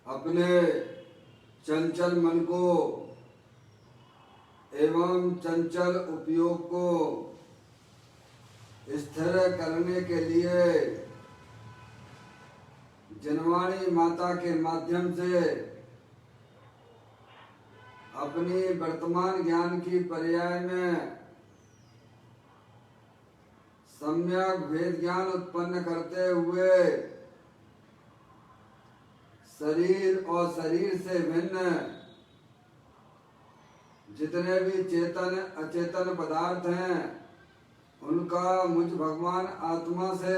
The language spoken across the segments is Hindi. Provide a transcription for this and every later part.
अपने चंचल मन को एवं चंचल उपयोग को स्थिर करने के लिए जनवाणी माता के माध्यम से अपनी वर्तमान ज्ञान की पर्याय में सम्यक भेद ज्ञान उत्पन्न करते हुए शरीर और शरीर से भिन्न जितने भी चेतन अचेतन पदार्थ हैं उनका मुझ भगवान आत्मा से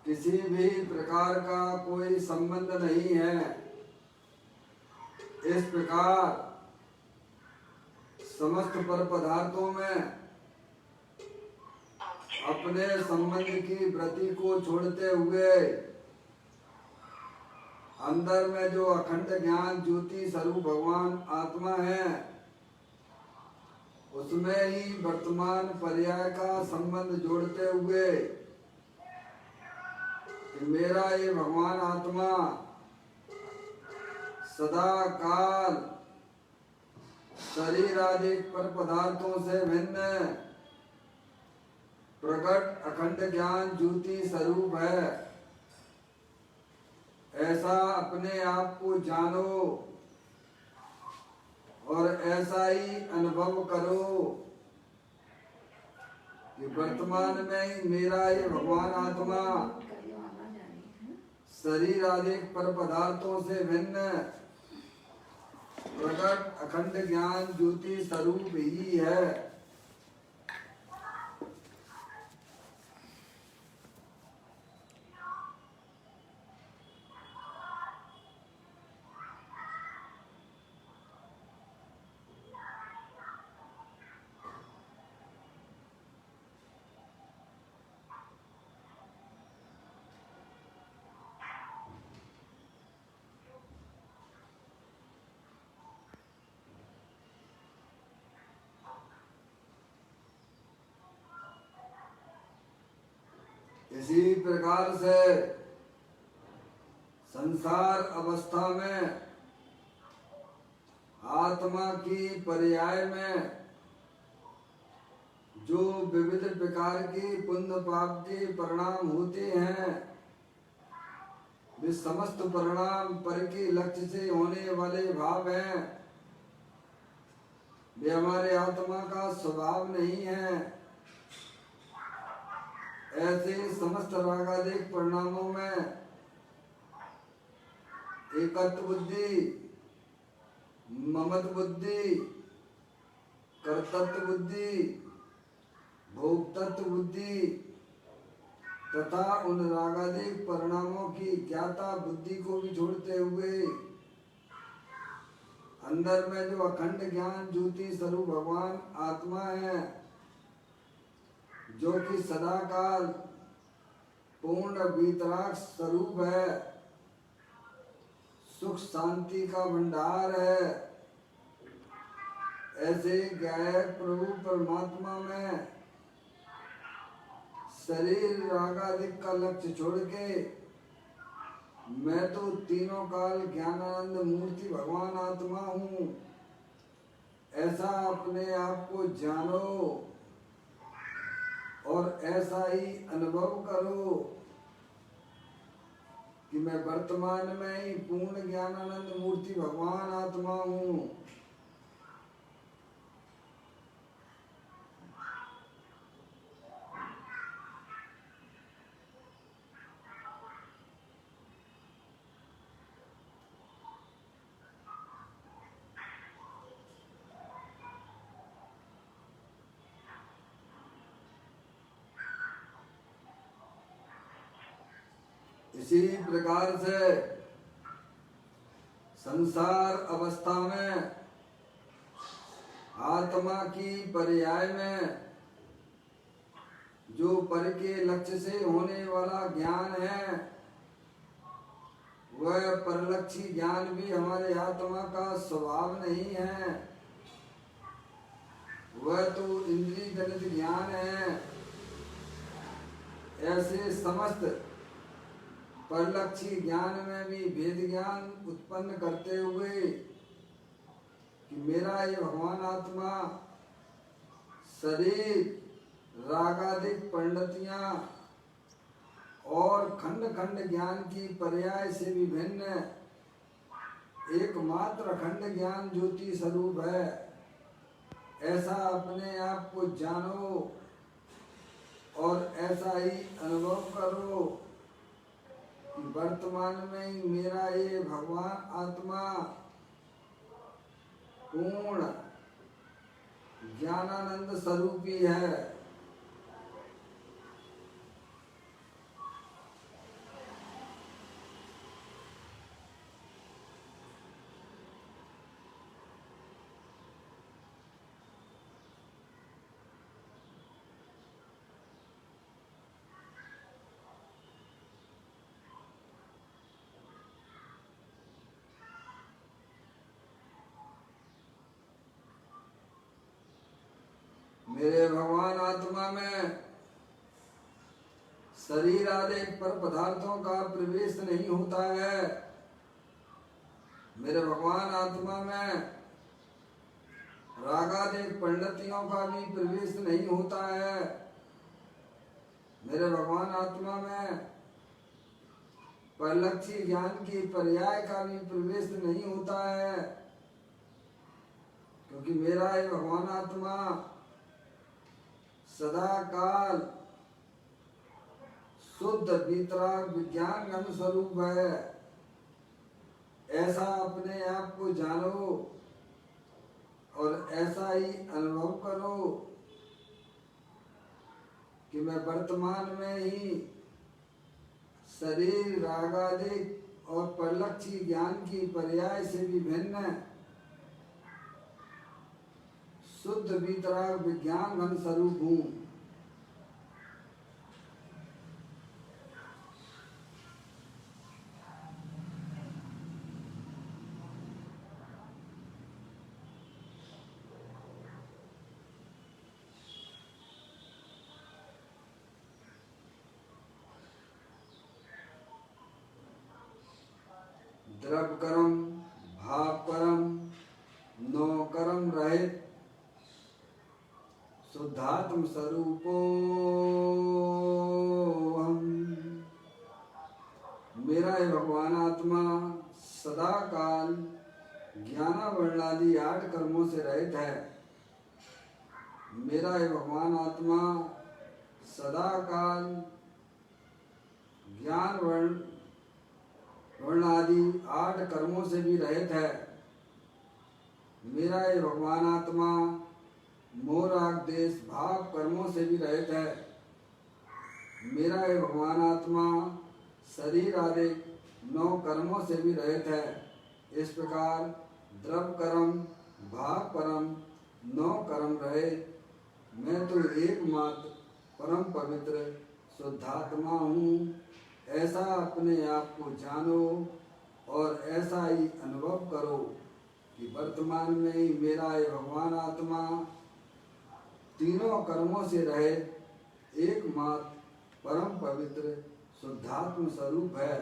किसी भी प्रकार का कोई संबंध नहीं है। इस प्रकार समस्त पर पदार्थों में अपने संबंध की वृत्ति को छोड़ते हुए अंदर में जो अखंड ज्ञान ज्योति स्वरूप भगवान आत्मा है उसमें ही वर्तमान पर्याय का संबंध जोड़ते हुए कि मेरा ये भगवान आत्मा सदा काल शरीर आदि पर पदार्थों से भिन्न प्रकट अखंड ज्ञान ज्योति स्वरूप है, ऐसा अपने आप को जानो और ऐसा ही अनुभव करो कि वर्तमान में ही मेरा ये भगवान आत्मा शरीर आदि पर पदार्थों से भिन्न प्रकट अखंड ज्ञान ज्योति स्वरूप ही है। इसी प्रकार से संसार अवस्था में आत्मा की पर्याय में जो विविध प्रकार की पुण्य पाप के परिणाम होते हैं वे समस्त परिणाम पर के लक्ष्य से होने वाले भाव हैं। वे हमारे आत्मा का स्वभाव नहीं है। ऐसे समस्त रागादिक परिणामों में एकत्व बुद्धि, ममत्व बुद्धि, कर्तृत्व बुद्धि, भोक्तृत्व बुद्धि तथा उन रागादिक परिणामों की ज्ञाता बुद्धि को भी छोड़ते हुए अंदर में जो अखंड ज्ञान ज्योति स्वरूप भगवान आत्मा है जो कि सदाकाल पूर्ण वीतराग स्वरूप है, सुख शांति का भंडार है, ऐसे गायक प्रभु परमात्मा में शरीर रागादिक का लक्ष्य छोड़ के मैं तो तीनों काल ज्ञानानंद मूर्ति भगवान आत्मा हूँ, ऐसा अपने आप को जानो और ऐसा ही अनुभव करो कि मैं वर्तमान में ही पूर्ण ज्ञानानंद मूर्ति भगवान आत्मा हूँ। इसी प्रकार से संसार अवस्था में आत्मा की पर्याय में जो पर के लक्ष्य से होने वाला ज्ञान है वह परलक्षी ज्ञान भी हमारे आत्मा का स्वभाव नहीं है, वह तो इंद्रिय जनित ज्ञान है। ऐसे समस्त परलक्षी ज्ञान में भी भेद ज्ञान उत्पन्न करते हुए कि मेरा ये भगवान आत्मा शरीर रागादिक पंडितियां और खंड खंड ज्ञान की पर्याय से भी भिन्न एकमात्र अखंड ज्ञान ज्योति स्वरूप है, ऐसा अपने आप को जानो और ऐसा ही अनुभव करो कि वर्तमान में ही मेरा ये भगवान आत्मा पूर्ण ज्ञानानंद स्वरूपी है। मेरे भगवान आत्मा में शरीर आदि पर पदार्थों का प्रवेश नहीं होता है। मेरे भगवान आत्मा में रागादिक पंडितियों का भी प्रवेश नहीं होता है। मेरे भगवान आत्मा में परलक्षी ज्ञान की पर्याय का भी प्रवेश नहीं होता है, क्योंकि मेरा ये भगवान आत्मा सदा काल शुद्ध वितराग विज्ञान घन स्वरूप है। ऐसा अपने आप को जानो और ऐसा ही अनुभव करो कि मैं वर्तमान में ही शरीर रागादिक और परलक्षी ज्ञान की पर्याय से भी भिन्न शुद्ध वितराग विज्ञान घन स्वरूप हूँ। द्रव्य कर्म भाव कर्म नो कर्म रहित शुद्धात्म स्वरूपो हम। मेरा ये भगवान आत्मा सदा काल ज्ञाना वर्णादि 8 कर्मों से रहित है। मेरा ये भगवान आत्मा सदा काल ज्ञान वर्ण आदि 8 कर्मों से भी रहित है। मेरा ये भगवान आत्मा मोह राग देश भाव कर्मों से भी रहित है। मेरा ये भगवान आत्मा शरीर आदि 9 कर्मों से भी रहित है। इस प्रकार द्रव्य कर्म भाव कर्म 9 कर्म रहे मैं तो एकमात्र परम पवित्र शुद्धात्मा हूँ। ऐसा अपने आप को जानो और ऐसा ही अनुभव करो कि वर्तमान में ही मेरा ये भगवान आत्मा तीनों कर्मों से रहे एकमात्र परम पवित्र शुद्धात्म स्वरूप है।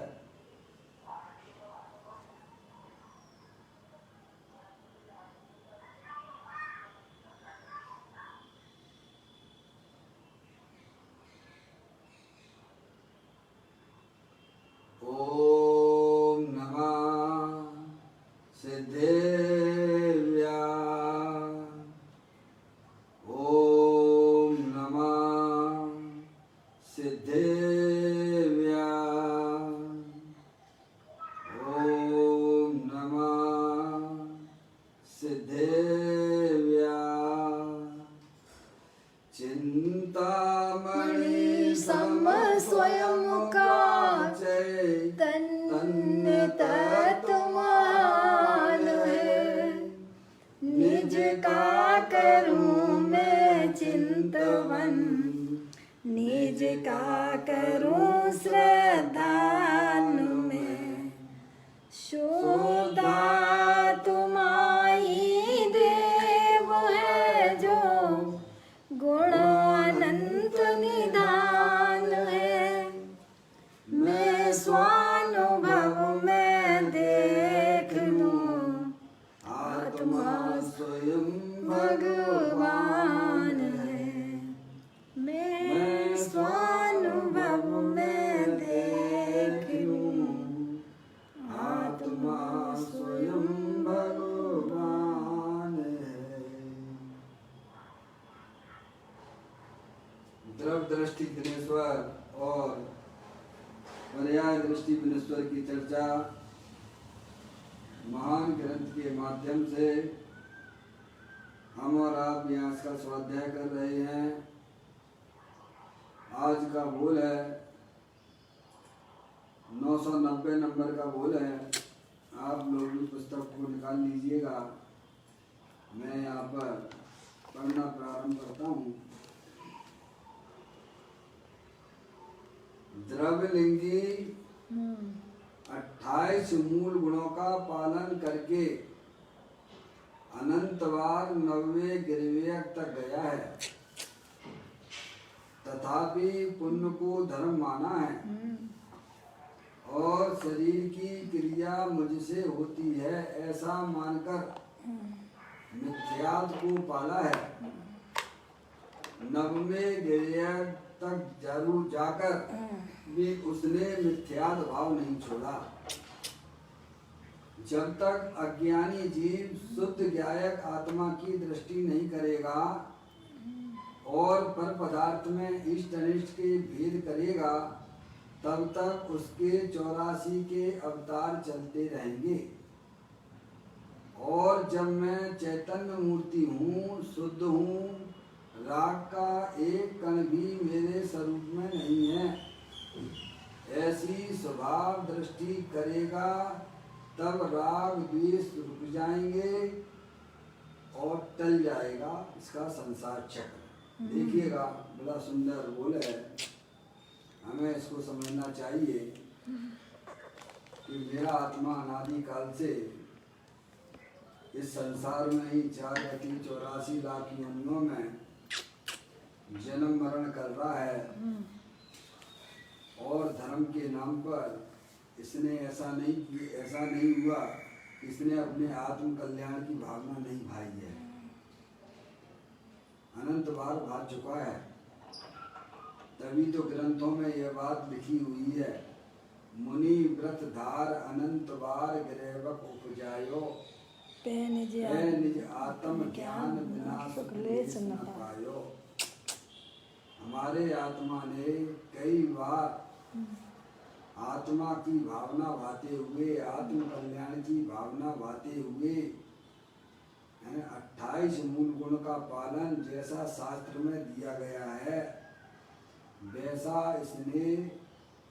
ओम नमः सिद्धेव्या। ओम नमः सिद्धेव्या। ओम नमः सिद्धेव्या। चिंतामणि सम स्वयं का तन्य तत्मान है। निज का करूं मैं चिंतवन, निज का करूं श्रद्धान में। शोधा तुम्हारी देव है जो गुण अनंत निधान है। मैं स्वामी द्रव दृष्टि विनेश्वर और पर्याय दृष्टि विनेश्वर की चर्चा महान ग्रंथ के माध्यम से हम और आप यहाँ इसका स्वाध्याय कर रहे हैं। आज का बोल है 990 नंबर का बोल है। आप लोग भी पुस्तक को निकाल लीजिएगा। मैं यहाँ पर पढ़ना प्रारंभ करता हूँ। द्रवलिंगी 28 मूल गुणों का पालन करके अनंतवार 90वें गिरवेग तक गया है, तथापि पुण्य को धर्म माना है और शरीर की क्रिया मुझसे होती है ऐसा मानकर मिथ्यात्व को पाला है। 90वें गिरवेग तक जरूर जाकर भी उसने मिथ्यात्व भाव नहीं छोड़ा। जब तक अज्ञानी जीव शुद्ध ज्ञायक आत्मा की दृष्टि नहीं करेगा और पर पदार्थ में इष्ट अनिष्ट के भेद करेगा, तब तक उसके 84 के अवतार चलते रहेंगे। और जब मैं चैतन्य मूर्ति हूँ, शुद्ध हूँ, राग का एक कण भी मेरे स्वरूप में नहीं है, ऐसी स्वभाव दृष्टि करेगा, तब राग द्वेष रुक जाएंगे और टल जाएगा इसका संसार चक्र। देखिएगा, बड़ा सुंदर बोल है। हमें इसको समझना चाहिए कि मेरा आत्मा अनादि काल से इस संसार में ही 4,84 लाख योनियों में जन्म मरण कर रहा है और धर्म के नाम पर इसने ऐसा नहीं हुआ, इसने अपने आत्म कल्याण की भावना नहीं भाई है। अनंत बार भाग चुका है, तभी तो ग्रंथों में यह बात लिखी हुई है, मुनि व्रत धार अनंत बार गिरेवक उपजायो, निज आत्म ज्ञान बिना सुख लेस न पायो। हमारे आत्मा ने कई बार आत्मा की भावना भाते हुए, आत्म कल्याण की भावना भाते हुए 28 मूल गुण का पालन जैसा शास्त्र में दिया गया है, वैसा इसने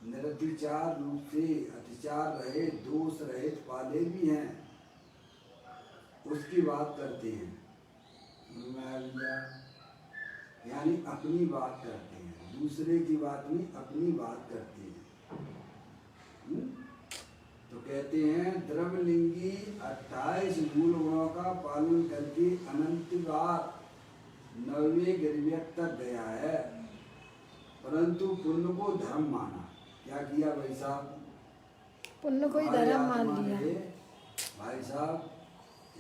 निरतिचार रूप से अतिचार रहित दोष रहित पाले भी हैं। उसकी बात करते हैं, यानी अपनी बात करते हैं, दूसरे की बात नहीं, अपनी बात करते हैं। तो कहते हैं द्रवलिंगी 28 मूल गुणों का पालन करके अनंत बार 90वें गिरवेग तक गया है, परंतु पुण्य को धर्म माना। क्या किया भाई साहब? पुण्य को ही धर्म मान लिया। भाई साहब,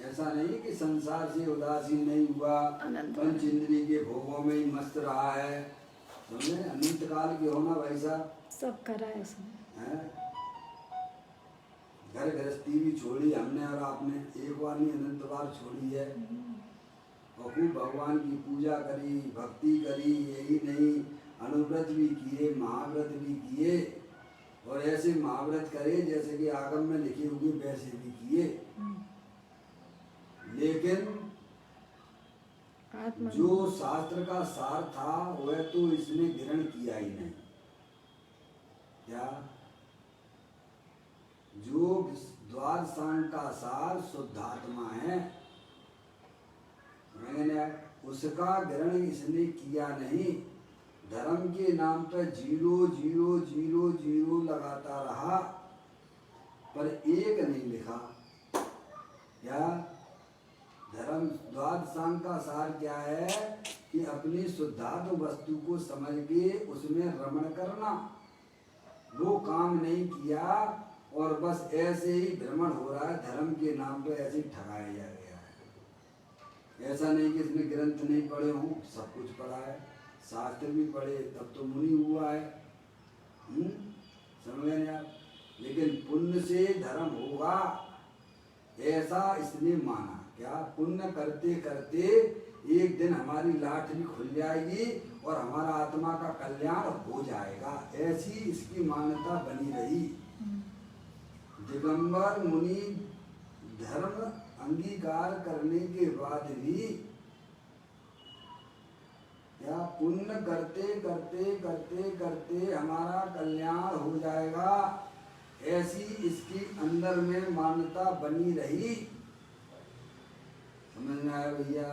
ऐसा नहीं कि संसार से उदासीन नहीं हुआ, पंच इंद्रिय के भोगों में ही मस्त रहा है। समझे? अनंत काल के होना भाई साहब, सब करा है उसने। घर गृहस्थी भी छोड़ी हमने और आपने, एक बार नहीं अनंत बार छोड़ी है। और खूब भगवान की पूजा करी, भक्ति करी, यही नहीं अनुव्रत भी किए, महाव्रत भी किए, और ऐसे महाव्रत करे जैसे कि आगम में लिखे हुए वैसे भी किए। लेकिन जो शास्त्र का सार था वह तो इसने ग्रहण किया ही नहीं। क्या? जो द्वादशांग का सार शुद्धात्मा है, मैंने उसका ग्रहण इसने किया नहीं। धर्म के नाम पर 0 0 0 0 लगाता रहा, पर एक नहीं लिखा। क्या? धर्म द्वादशांग का सार क्या है कि अपनी शुद्धात्म वस्तु को समझ के उसमें रमण करना, वो काम नहीं किया और बस ऐसे ही भ्रमण हो रहा है। धर्म के नाम पर ऐसे ही ठगाया जा गया है। ऐसा नहीं कि इसने ग्रंथ नहीं पढ़े हों, सब कुछ पढ़ा है, शास्त्र भी पढ़े, तब तो मुनि हुआ है। समझ गए आप? लेकिन पुण्य से धर्म होगा ऐसा इसने माना। क्या? पुण्य करते करते एक दिन हमारी लाट भी खुल जाएगी और हमारा आत्मा का कल्याण हो जाएगा। ऐसी इसकी मान्यता बनी रही। दिगंबर मुनि धर्म अंगीकार करने के बाद भी या पुण्य करते करते करते करते हमारा कल्याण हो जाएगा, ऐसी इसकी अंदर में मान्यता बनी रही। समझ में आया भैया?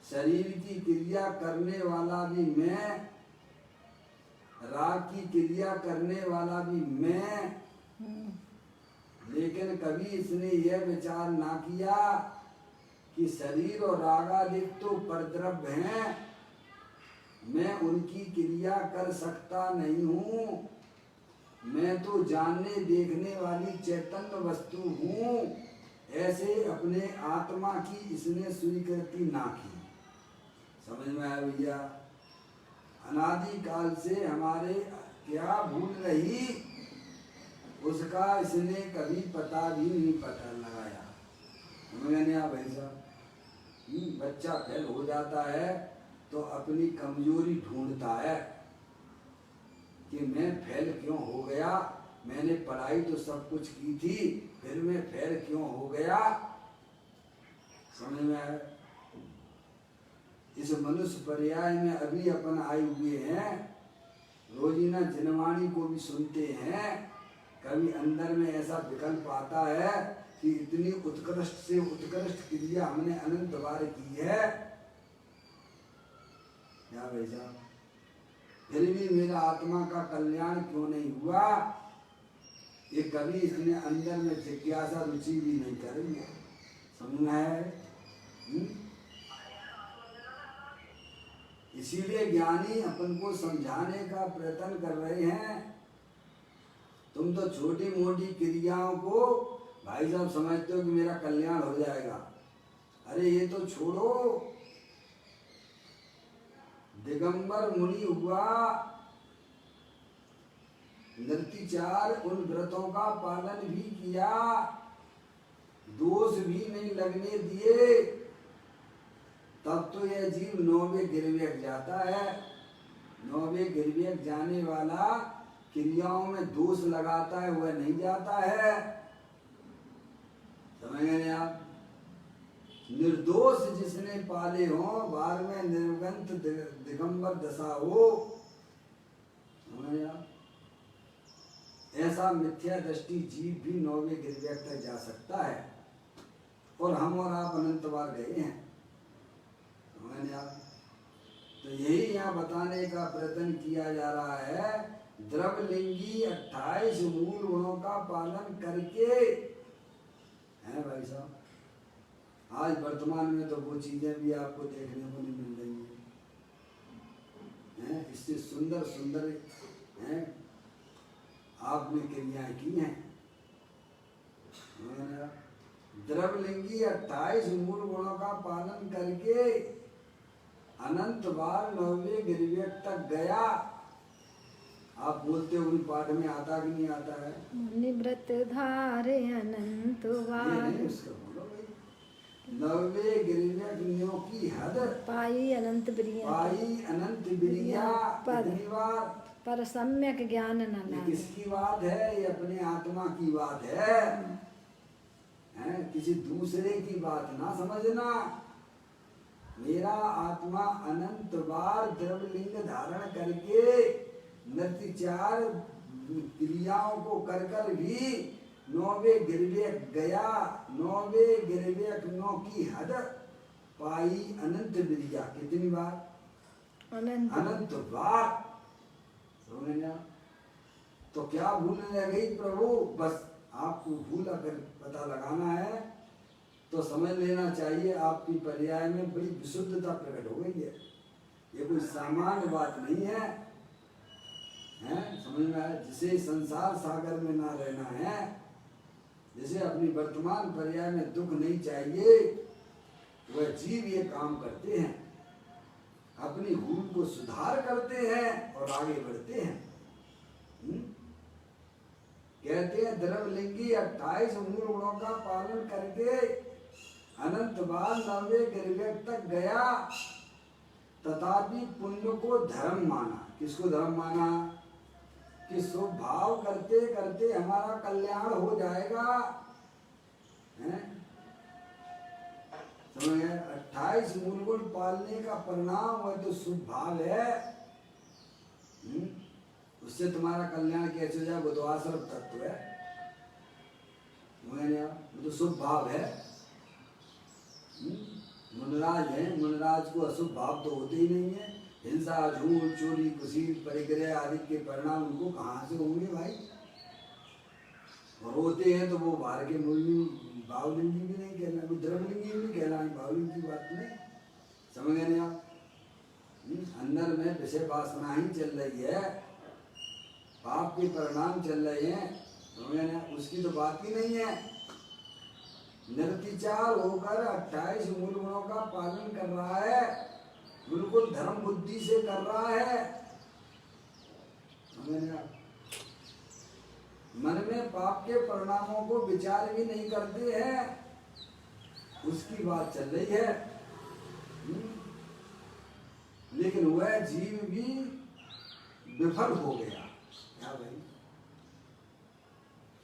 शरीर की क्रिया करने वाला भी मैं, राग की क्रिया करने वाला भी मैं, लेकिन कभी इसने यह विचार ना किया कि शरीर और रागादिक तो परद्रव्य हैं, मैं उनकी क्रिया कर सकता नहीं हूँ, मैं तो जानने देखने वाली चैतन्य वस्तु हूँ। ऐसे अपने आत्मा की इसने स्वीकृति ना की। समझ में आया भैया? अनादि काल से हमारे क्या भूल रही, उसका इसने कभी पता भी नहीं पता लगाया। समझ में नहीं आया भाई साहब? बच्चा फेल हो जाता है तो अपनी कमजोरी ढूंढता है कि मैं फेल क्यों हो गया, मैंने पढ़ाई तो सब कुछ की थी, फिर मैं फेल क्यों हो गया। समझ में आया? इस मनुष्य पर्याय में अभी अपन आए हुए हैं, रोजीना जनवाणी को भी सुनते हैं, कभी अंदर में ऐसा विकल्प आता है कि इतनी उत्कृष्ट से उत्कृष्ट क्रिया हमने अनंत बार की है, क्या भाई साहब, फिर भी मेरा आत्मा का कल्याण क्यों नहीं हुआ, ये कभी इसने अंदर में जिज्ञासा रुचि भी नहीं करेंगे। समझना है? इसीलिए ज्ञानी अपन को समझाने का प्रयत्न कर रहे हैं। तुम तो छोटी मोटी क्रियाओं को भाई साहब समझते हो कि मेरा कल्याण हो जाएगा। अरे ये तो छोड़ो, दिगंबर मुनि हुआ, नृत्याचार उन व्रतों का पालन भी किया, दोष भी नहीं लगने दिए, तब तो यह जीव 9वें गिरवेक जाता है। 9वें गिरवेक जाने वाला क्रियाओं में दोष लगाता है, वह नहीं जाता है। समझ गए आप? निर्दोष जिसने पाले हो, बार में निर्गंत दिगंबर दशा हो, समझ आप? ऐसा मिथ्या दृष्टि जीव भी 9वें गिरवेक तक जा सकता है, और हम और आप अनंत बार गए हैं। समझ आप? तो यही यहाँ बताने का प्रयत्न किया जा रहा है। द्रवलिंगी 28 मूल गुणों का पालन करके, है भाई साहब, आज वर्तमान में तो वो चीजें भी आपको देखने को नहीं मिल रही हैं। इससे सुंदर सुंदर हैं आपने क्रियाएं की हैं। द्रवलिंगी 28 मूल गुणों का पालन करके अनंत बार 9वें गिरवेक तक गया। आप बोलते हो उन पाठ में आता कि नहीं आता है? मुनि व्रत धारे अनंत बार, 9वें गिरवेक की हद पाई अनंत बिरिया, पाई अनंत बिरिया कितनी बार? पर सम्यक ज्ञान न ये लागे। किसकी बात है? ये अपने आत्मा की बात है, किसी दूसरे की बात ना समझना। मेरा आत्मा अनंत बार द्रवलिंग धारण करके नृत्याचार क्रियाओं को कर कर भी 9वें गिरवेक गया। 9वें गिरवेक 9 की हद पाई अनंत बिरिया कितनी बार? अनंत बार। समझना? तो क्या भूलने रह गई प्रभु? बस आपको भूल अगर पता लगाना है तो समझ लेना चाहिए आपकी पर्याय में बड़ी विशुद्धता प्रकट हो गई है। ये कोई सामान्य बात नहीं है, समझ में आया? जिसे संसार सागर में ना रहना है, जिसे अपनी वर्तमान पर्याय में दुख नहीं चाहिए, वह जीव ये काम करते हैं, अपनी भूल को सुधार करते हैं और आगे बढ़ते हैं। कहते हैं द्रवलिंगी 28 मूल गुणों का पालन करके अनंत बार 90 गिरवेग तक गया, तथापि पुण्य को धर्म माना। किसको धर्म माना? कि शुभ भाव करते करते हमारा कल्याण हो जाएगा, हैं? समझ गए? 28 मूल गुण पालने का परिणाम वह तो शुभ भाव है। उससे तुम्हारा कल्याण कैसे हो जाए? वो तो आश्रम तत्व है, वो तो शुभ भाव है। मुनराज है, मुनराज को अशुभ भाव तो होते ही नहीं है। हिंसा, झूठ, चोरी, कुशील, परिग्रह आदि के परिणाम उनको कहाँ से होंगे भाई? और होते हैं तो वो बाहर के मूल्य बाहुलिंगी भी नहीं कहना, वो द्रवलिंगी भी कहलाए, बाहुलिंगी की बात नहीं। समझ गए नहीं आप? अंदर में विषय वासना ही चल रही है, पाप के परिणाम चल रहे हैं, समझ गए ना? उसकी तो बात ही नहीं है। निर्विचार होकर 28 मूल गुणों का पालन कर रहा है, बिल्कुल धर्म बुद्धि से कर रहा है। मन में पाप के परिणामों को विचार भी नहीं करते हैं, उसकी बात चल रही है। लेकिन वह जीव भी विफल हो गया। क्या भाई?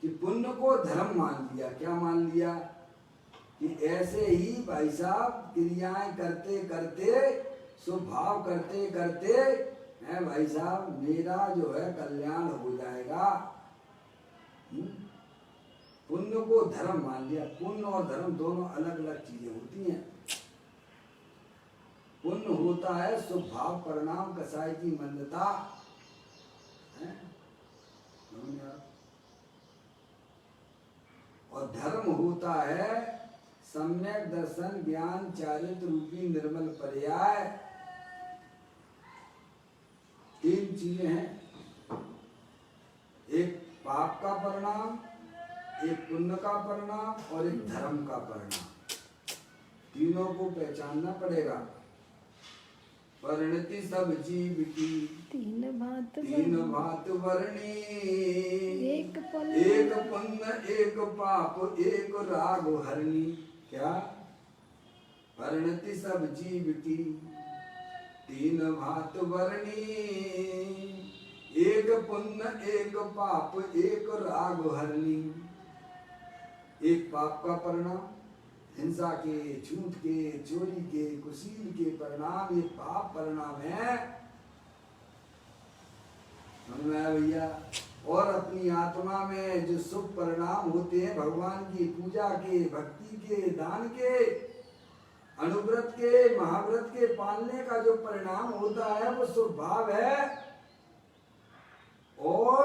कि पुण्य को धर्म मान लिया। क्या मान लिया? कि ऐसे ही भाई साहब क्रियाएं करते करते, स्वभाव करते करते है भाई साहब मेरा जो है कल्याण हो जाएगा। पुण्य को धर्म मान लिया। पुण्य और धर्म दोनों अलग अलग चीजें होती हैं। पुण्य होता है स्वभाव परिणाम, कसाई की मंदता है? और धर्म होता है सम्यक दर्शन, ज्ञान, चारित्र रूपी निर्मल पर्याय। 3 चीजें हैं, एक पाप का परिणाम, एक पुण्य का परिणाम और एक धर्म का परिणाम। तीनों को पहचानना पड़ेगा। परिणति सब जीव की 3 भांत वर्णी, एक पुण्य एक पाप एक राग हरणी। क्या? परिणति सब जीव की 3 भांत वर्णी, एक पुण्य एक पाप एक राग हरणी। एक पाप का परिणाम, हिंसा के, झूठ के, चोरी के, कुशील के परिणाम, ये पाप परिणाम है। समझ में आया भैया? और अपनी आत्मा में जो शुभ परिणाम होते हैं, भगवान की पूजा के, भक्ति के, दान के, अनुव्रत के, महाव्रत के पालने का जो परिणाम होता है वो शुभ भाव है। और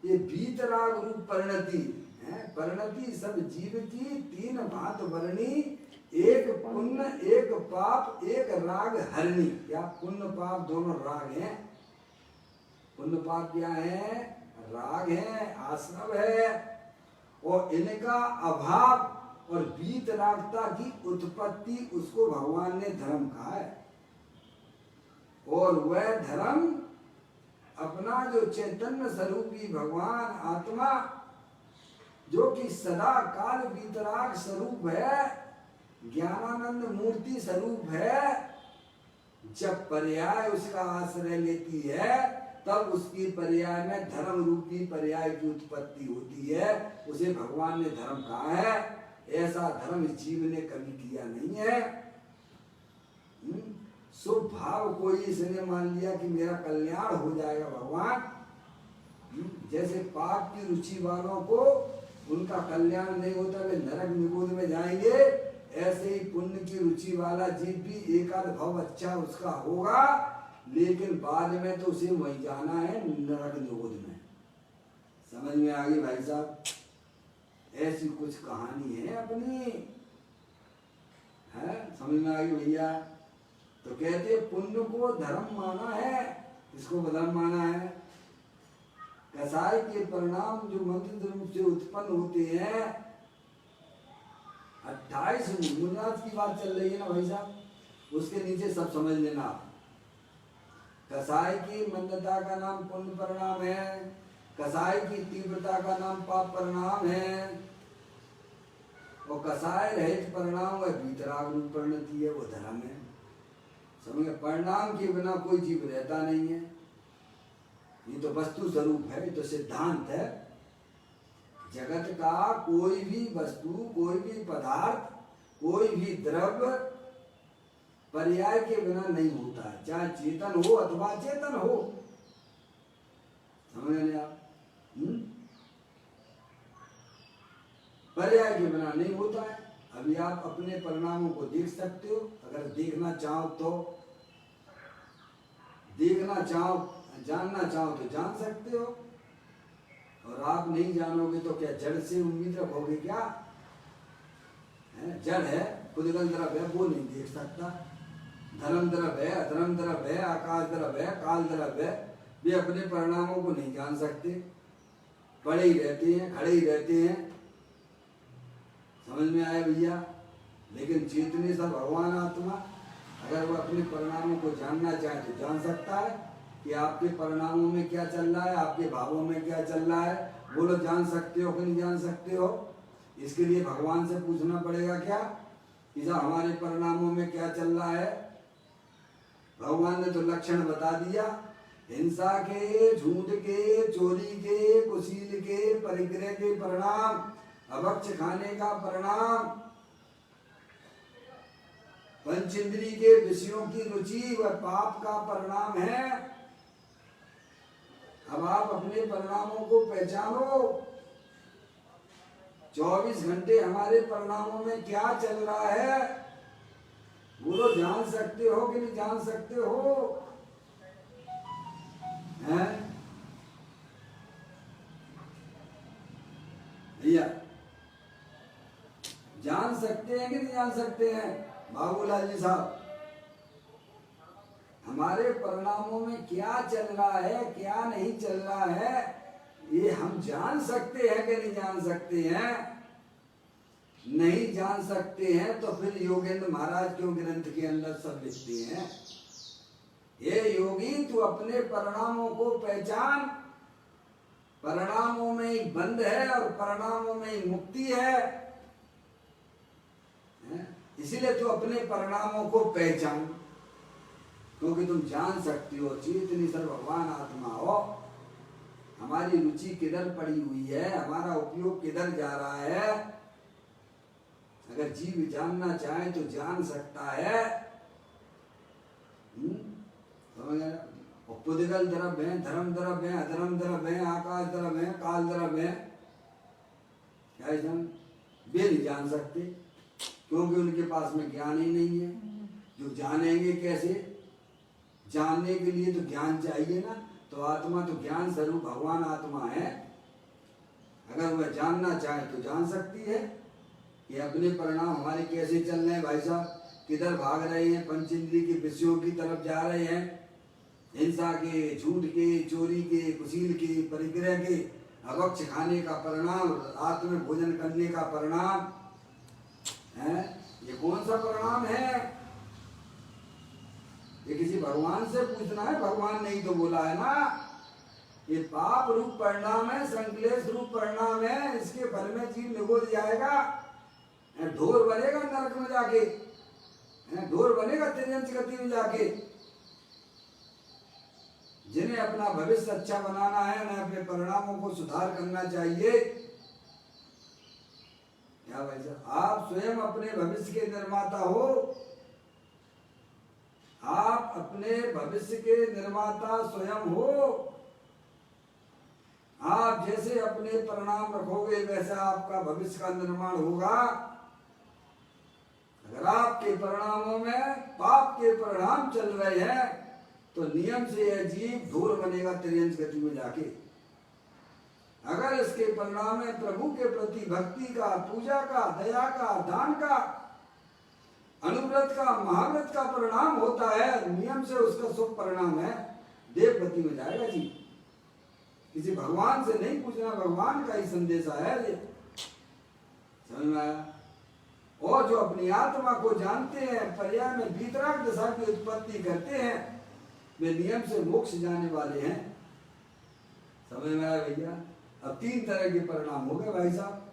ये वीतराग रूप परिणति है। परिणति सब जीव की 3 भांत वर्णी, एक पुण्य एक पाप एक राग हरणी। क्या? पुण्य पाप दोनों राग हैं। पुण्य पाप क्या है? राग है, आश्रव है। और इनका अभाव और वीतरागता की उत्पत्ति, उसको भगवान ने धर्म कहा है। और वह धर्म अपना जो चैतन्य स्वरूपी भगवान आत्मा, जो कि सदा काल वीतराग स्वरूप है, ज्ञानानंद मूर्ति स्वरूप है, जब पर्याय उसका आश्रय लेती है तब उसकी पर्याय में धर्म रूपी पर्याय की उत्पत्ति होती है। उसे भगवान ने धर्म कहा है। ऐसा धर्म इस जीव ने कभी किया नहीं है। शुभ भाव कोई इसने मान लिया कि मेरा कल्याण हो जाएगा भगवान। जैसे पाप की रुचि वालों को उनका कल्याण नहीं होता, वे नरक निगोद में जाएंगे, ऐसे ही पुण्य की रुचि वाला जीव भी एकाध भाव अच्छा उसका होगा, लेकिन बाद में तो उसे वहीं जाना है, नरक निगोद में। समझ में आ गई भाई साहब? ऐसी कुछ कहानी है अपनी, है? समझ में आ गई भैया? तो कहते पुण्य को धर्म माना है। इसको धर्म माना है। कसाई के परिणाम जो मंत्र रूप से उत्पन्न होते हैं, 28 मुन्नाथ की बात चल रही है ना भाई साहब, उसके नीचे सब समझ लेना आप। कसाई की मंदता का नाम पुण्य परिणाम है, कसाई की तीव्रता का नाम पाप परिणाम है, और कसाय रहित परिणाम वह वीतराग रूप परिणति है, वो धर्म है। समझ गए? परिणाम के बिना कोई जीव रहता नहीं है। ये तो वस्तु स्वरूप है, ये तो सिद्धांत है। जगत का कोई भी वस्तु, कोई भी पदार्थ, कोई भी द्रव्य पर्याय के बिना नहीं होता है, चाहे चेतन हो अथवा चेतन हो। समझ गए आप? पर्याय के बिना नहीं होता है। अभी आप अपने परिणामों को देख सकते हो, अगर देखना चाहो तो, देखना चाहो, जानना चाहो तो जान सकते हो, और आप नहीं जानोगे तो क्या जड़ से उम्मीद रखोगे? क्या है? जड़ है, पुद्गल द्रव्य है, वो नहीं देख सकता। धर्म द्रव्य है, अधर्म द्रव्य है, आकाश द्रव्य है, काल द्रव्य है, वे अपने परिणामों को नहीं जान सकते, पड़े ही रहते हैं, खड़े ही रहते हैं। समझ में आया भैया? लेकिन चेतने सब भगवान आत्मा, अगर वह अपने परिणामों को जानना चाहे तो जान सकता है कि आपके परिणामों में क्या चल रहा है, आपके भावों में क्या चल रहा है। बोलो, जान सकते हो कि नहीं जान सकते हो? इसके लिए भगवान से पूछना पड़ेगा क्या कि साहब हमारे परिणामों में क्या चल रहा है? भगवान ने तो लक्षण बता दिया, हिंसा के, झूठ के, चोरी के, कुशील के, परिग्रह के परिणाम, अभक्ष खाने का परिणाम, पंचेंद्रिय के विषयों की रुचि वह पाप का परिणाम है। अब आप अपने परिणामों को पहचानो। 24 घंटे हमारे परिणामों में क्या चल रहा है, बोलो, जान सकते हो कि नहीं जान सकते हो? हैं भैया? जान सकते हैं कि नहीं जान सकते हैं? बाबूलाल जी साहब, हमारे परिणामों में क्या चल रहा है, क्या नहीं चल रहा है, ये हम जान सकते हैं कि नहीं जान सकते हैं? नहीं जान सकते हैं तो फिर योगेंद्र महाराज क्यों ग्रंथ के अंदर सब लिखते हैं, ये योगी तू अपने परिणामों को पहचान, परिणामों में ही बंध है और परिणामों में ही मुक्ति है। इसीलिए तू अपने परिणामों को पहचान, क्योंकि तुम जान सकते हो चेतनी सर भगवान आत्मा हो। हमारी रुचि किधर पड़ी हुई है, हमारा उपयोग किधर जा रहा है, अगर जीव जानना चाहे तो जान सकता है। समझ गए? पुद्गल द्रव्य है, धर्म द्रव्य है, अधर्म द्रव्य है, आकाश द्रव्य है, काल द्रव्य है, क्या जान? वे नहीं जान सकते क्योंकि उनके पास में ज्ञान ही नहीं है। जो जानेंगे कैसे? जानने के लिए तो ज्ञान चाहिए ना। तो आत्मा तो ज्ञान स्वरूप भगवान आत्मा है, अगर वह जानना चाहे तो जान सकती है कि अपने परिणाम हमारे कैसे चल रहे हैं। भाई साहब किधर भाग रहे हैं, पंचेंद्रिय के विषयों की तरफ जा रहे हैं, हिंसा के, झूठ के, चोरी के, कुशील के, परिग्रह के, अभक्ष खाने का परिणाम, रात में भोजन करने का परिणाम है। ये कौन सा परिणाम है? ये किसी भगवान से पूछना है, भगवान ने ही तो बोला है ना। ये पाप रूप परिणाम है, संकलेश रूप परिणाम है, इसके फल में जीव निगोद जाएगा, ढोर बनेगा नरक में जाके, ढोर बनेगा तिर्यंच गति में जाके। जिन्हें अपना भविष्य अच्छा बनाना है, उन्हें अपने परिणामों को सुधार करना चाहिए। क्या भाई साहब, आप स्वयं अपने भविष्य के निर्माता हो, आप अपने भविष्य के निर्माता स्वयं हो। आप जैसे अपने परिणाम रखोगे वैसा आपका भविष्य का निर्माण होगा। अगर आपके परिणामों में पाप के परिणाम चल रहे हैं तो नियम से यह जीव धूर बनेगा तिर्यंच गति में जाके। अगर इसके परिणाम में प्रभु के प्रति भक्ति का, पूजा का, दया का, दान का, अनुव्रत का, महाव्रत का परिणाम होता है, नियम से उसका शुभ परिणाम है, देवगति में जाएगा जी। किसी भगवान से नहीं पूछना, भगवान का ही संदेशा है ये। समझ में आया? और जो अपनी आत्मा को जानते हैं, पर्याय में वीतराग दशा की उत्पत्ति करते हैं, वे नियम से मोक्ष जाने वाले हैं। समझ में आया भैया? अब 3 तरह के परिणाम हो गए भाई साहब।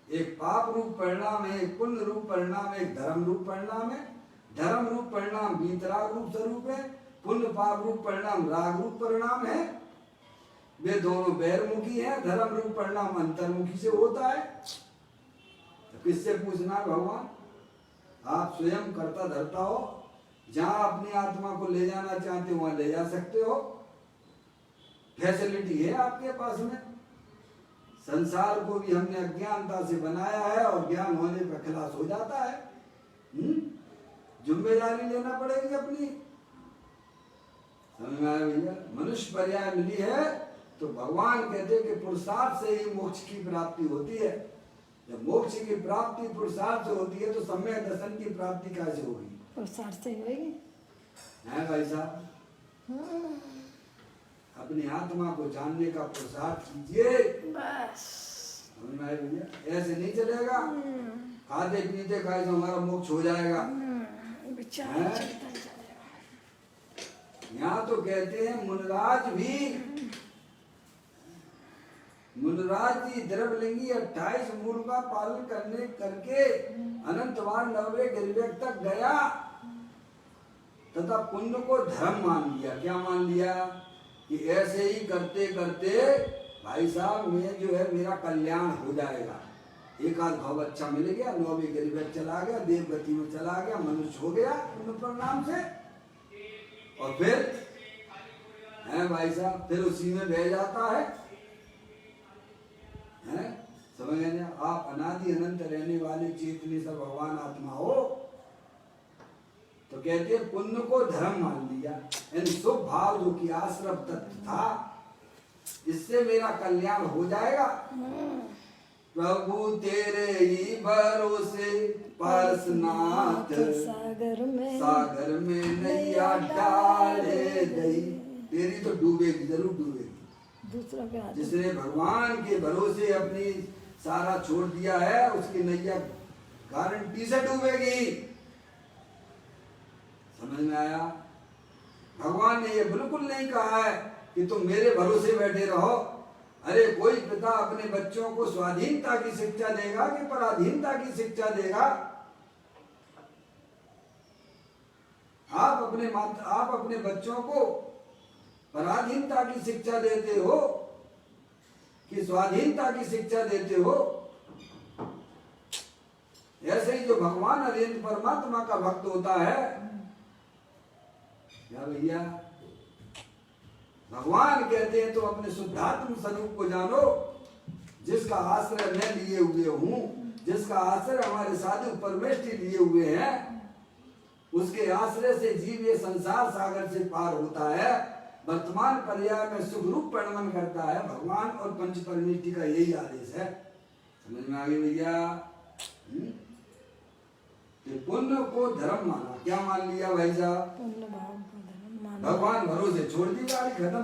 एक पाप रूप परिणाम है, एक पुण्य रूप परिणाम है, एक धर्म रूप परिणाम है। धर्म रूप परिणाम वीतराग रूप स्वरूप है, पुण्य पाप रूप परिणाम राग रूप परिणाम है। वे दोनों बैरमुखी हैं। धर्म रूप परिणाम अंतर्मुखी से होता है। तो किससे पूछना है भगवान? आप स्वयं कर्ता धर्ता हो, जहां अपनी आत्मा को ले जाना चाहते हो वहां ले जा सकते हो। फैसिलिटी है आपके पास में। संसार को भी हमने अज्ञानता से बनाया है और ज्ञान होने पर खलास हो जाता है। जिम्मेदारी लेना पड़ेगी अपनी। समझ में आया भैया? मनुष्य पर्याय मिली है तो भगवान कहते हैं कि पुरुषार्थ से ही मोक्ष की प्राप्ति होती है। जब मोक्ष की प्राप्ति पुरुषार्थ से होती है तो सम्यक दर्शन की प्राप्ति कैसे होगी? पुरुषार्थ से होगी। है भाई साहब? अपनी आत्मा को जानने का पुरुषार्थ कीजिए बस। समझ में आया भैया? ऐसे नहीं चलेगा खाते पीते खाए तो हमारा मोक्ष हो जाएगा। विचार चलता जाएगा। यहाँ तो कहते हैं मुनराज जी द्रवलिंगी 28 मूल का पालन करके अनंत बार 90 गिरवेग तक गया तथा पुण्य को धर्म मान लिया। क्या मान लिया? कि ऐसे ही करते करते भाई साहब मैं जो है मेरा कल्याण हो जाएगा। एक आध भाव अच्छा मिल गया, 9वें गिरवेग चला गया, देव गति में चला गया, मनुष्य हो गया पुण्य परिणाम से। और फिर है भाई साहब फिर उसी में बह जाता है। समझ गए? आप अनादि अनंत रहने वाले चेतनी सब भगवान आत्मा हो। तो कहते हैं पुण्य को धर्म मान लिया, यानी शुभ भाव जो कि आश्रम तत्व था, इससे मेरा कल्याण हो जाएगा। प्रभु तेरे ही भरोसे पारसनाथ सागर में नैया डाले दई। तेरी तो डूबेगी, जरूर डूबेगी। दूसरा क्या? जिसने भगवान के भरोसे अपनी सारा छोड़ दिया है उसकी नैया गारंटी से डूबेगी। समझ में आया? भगवान ने ये बिल्कुल नहीं कहा है कि तुम मेरे भरोसे बैठे रहो। अरे कोई पिता अपने बच्चों को स्वाधीनता की शिक्षा देगा कि पराधीनता की शिक्षा देगा? आप अपने बच्चों को पराधीनता की शिक्षा देते हो कि स्वाधीनता की शिक्षा देते हो? ऐसे ही जो भगवान अरिहंत परमात्मा का भक्त होता है, क्या भैया भगवान कहते हैं तो अपने शुद्धात्म स्वरूप को जानो, जिसका आश्रय मैं लिए हुए हूँ, जिसका आश्रय हमारे साधु परमेष्ठी लिए हुए हैं, उसके आश्रय से जीव ये संसार सागर से पार होता है। वर्तमान पर्याय में सुखरूप परिणमन करता है। भगवान और पंच परमेष्ठी का यही आदेश है। समझ में आ गई भैया? पुण्य को धर्म माना। क्या मान लिया भाई साहब? पुण्य भाव को धर्म माना। भगवान भरोसे छोड़ दी गाड़ी, खत्म।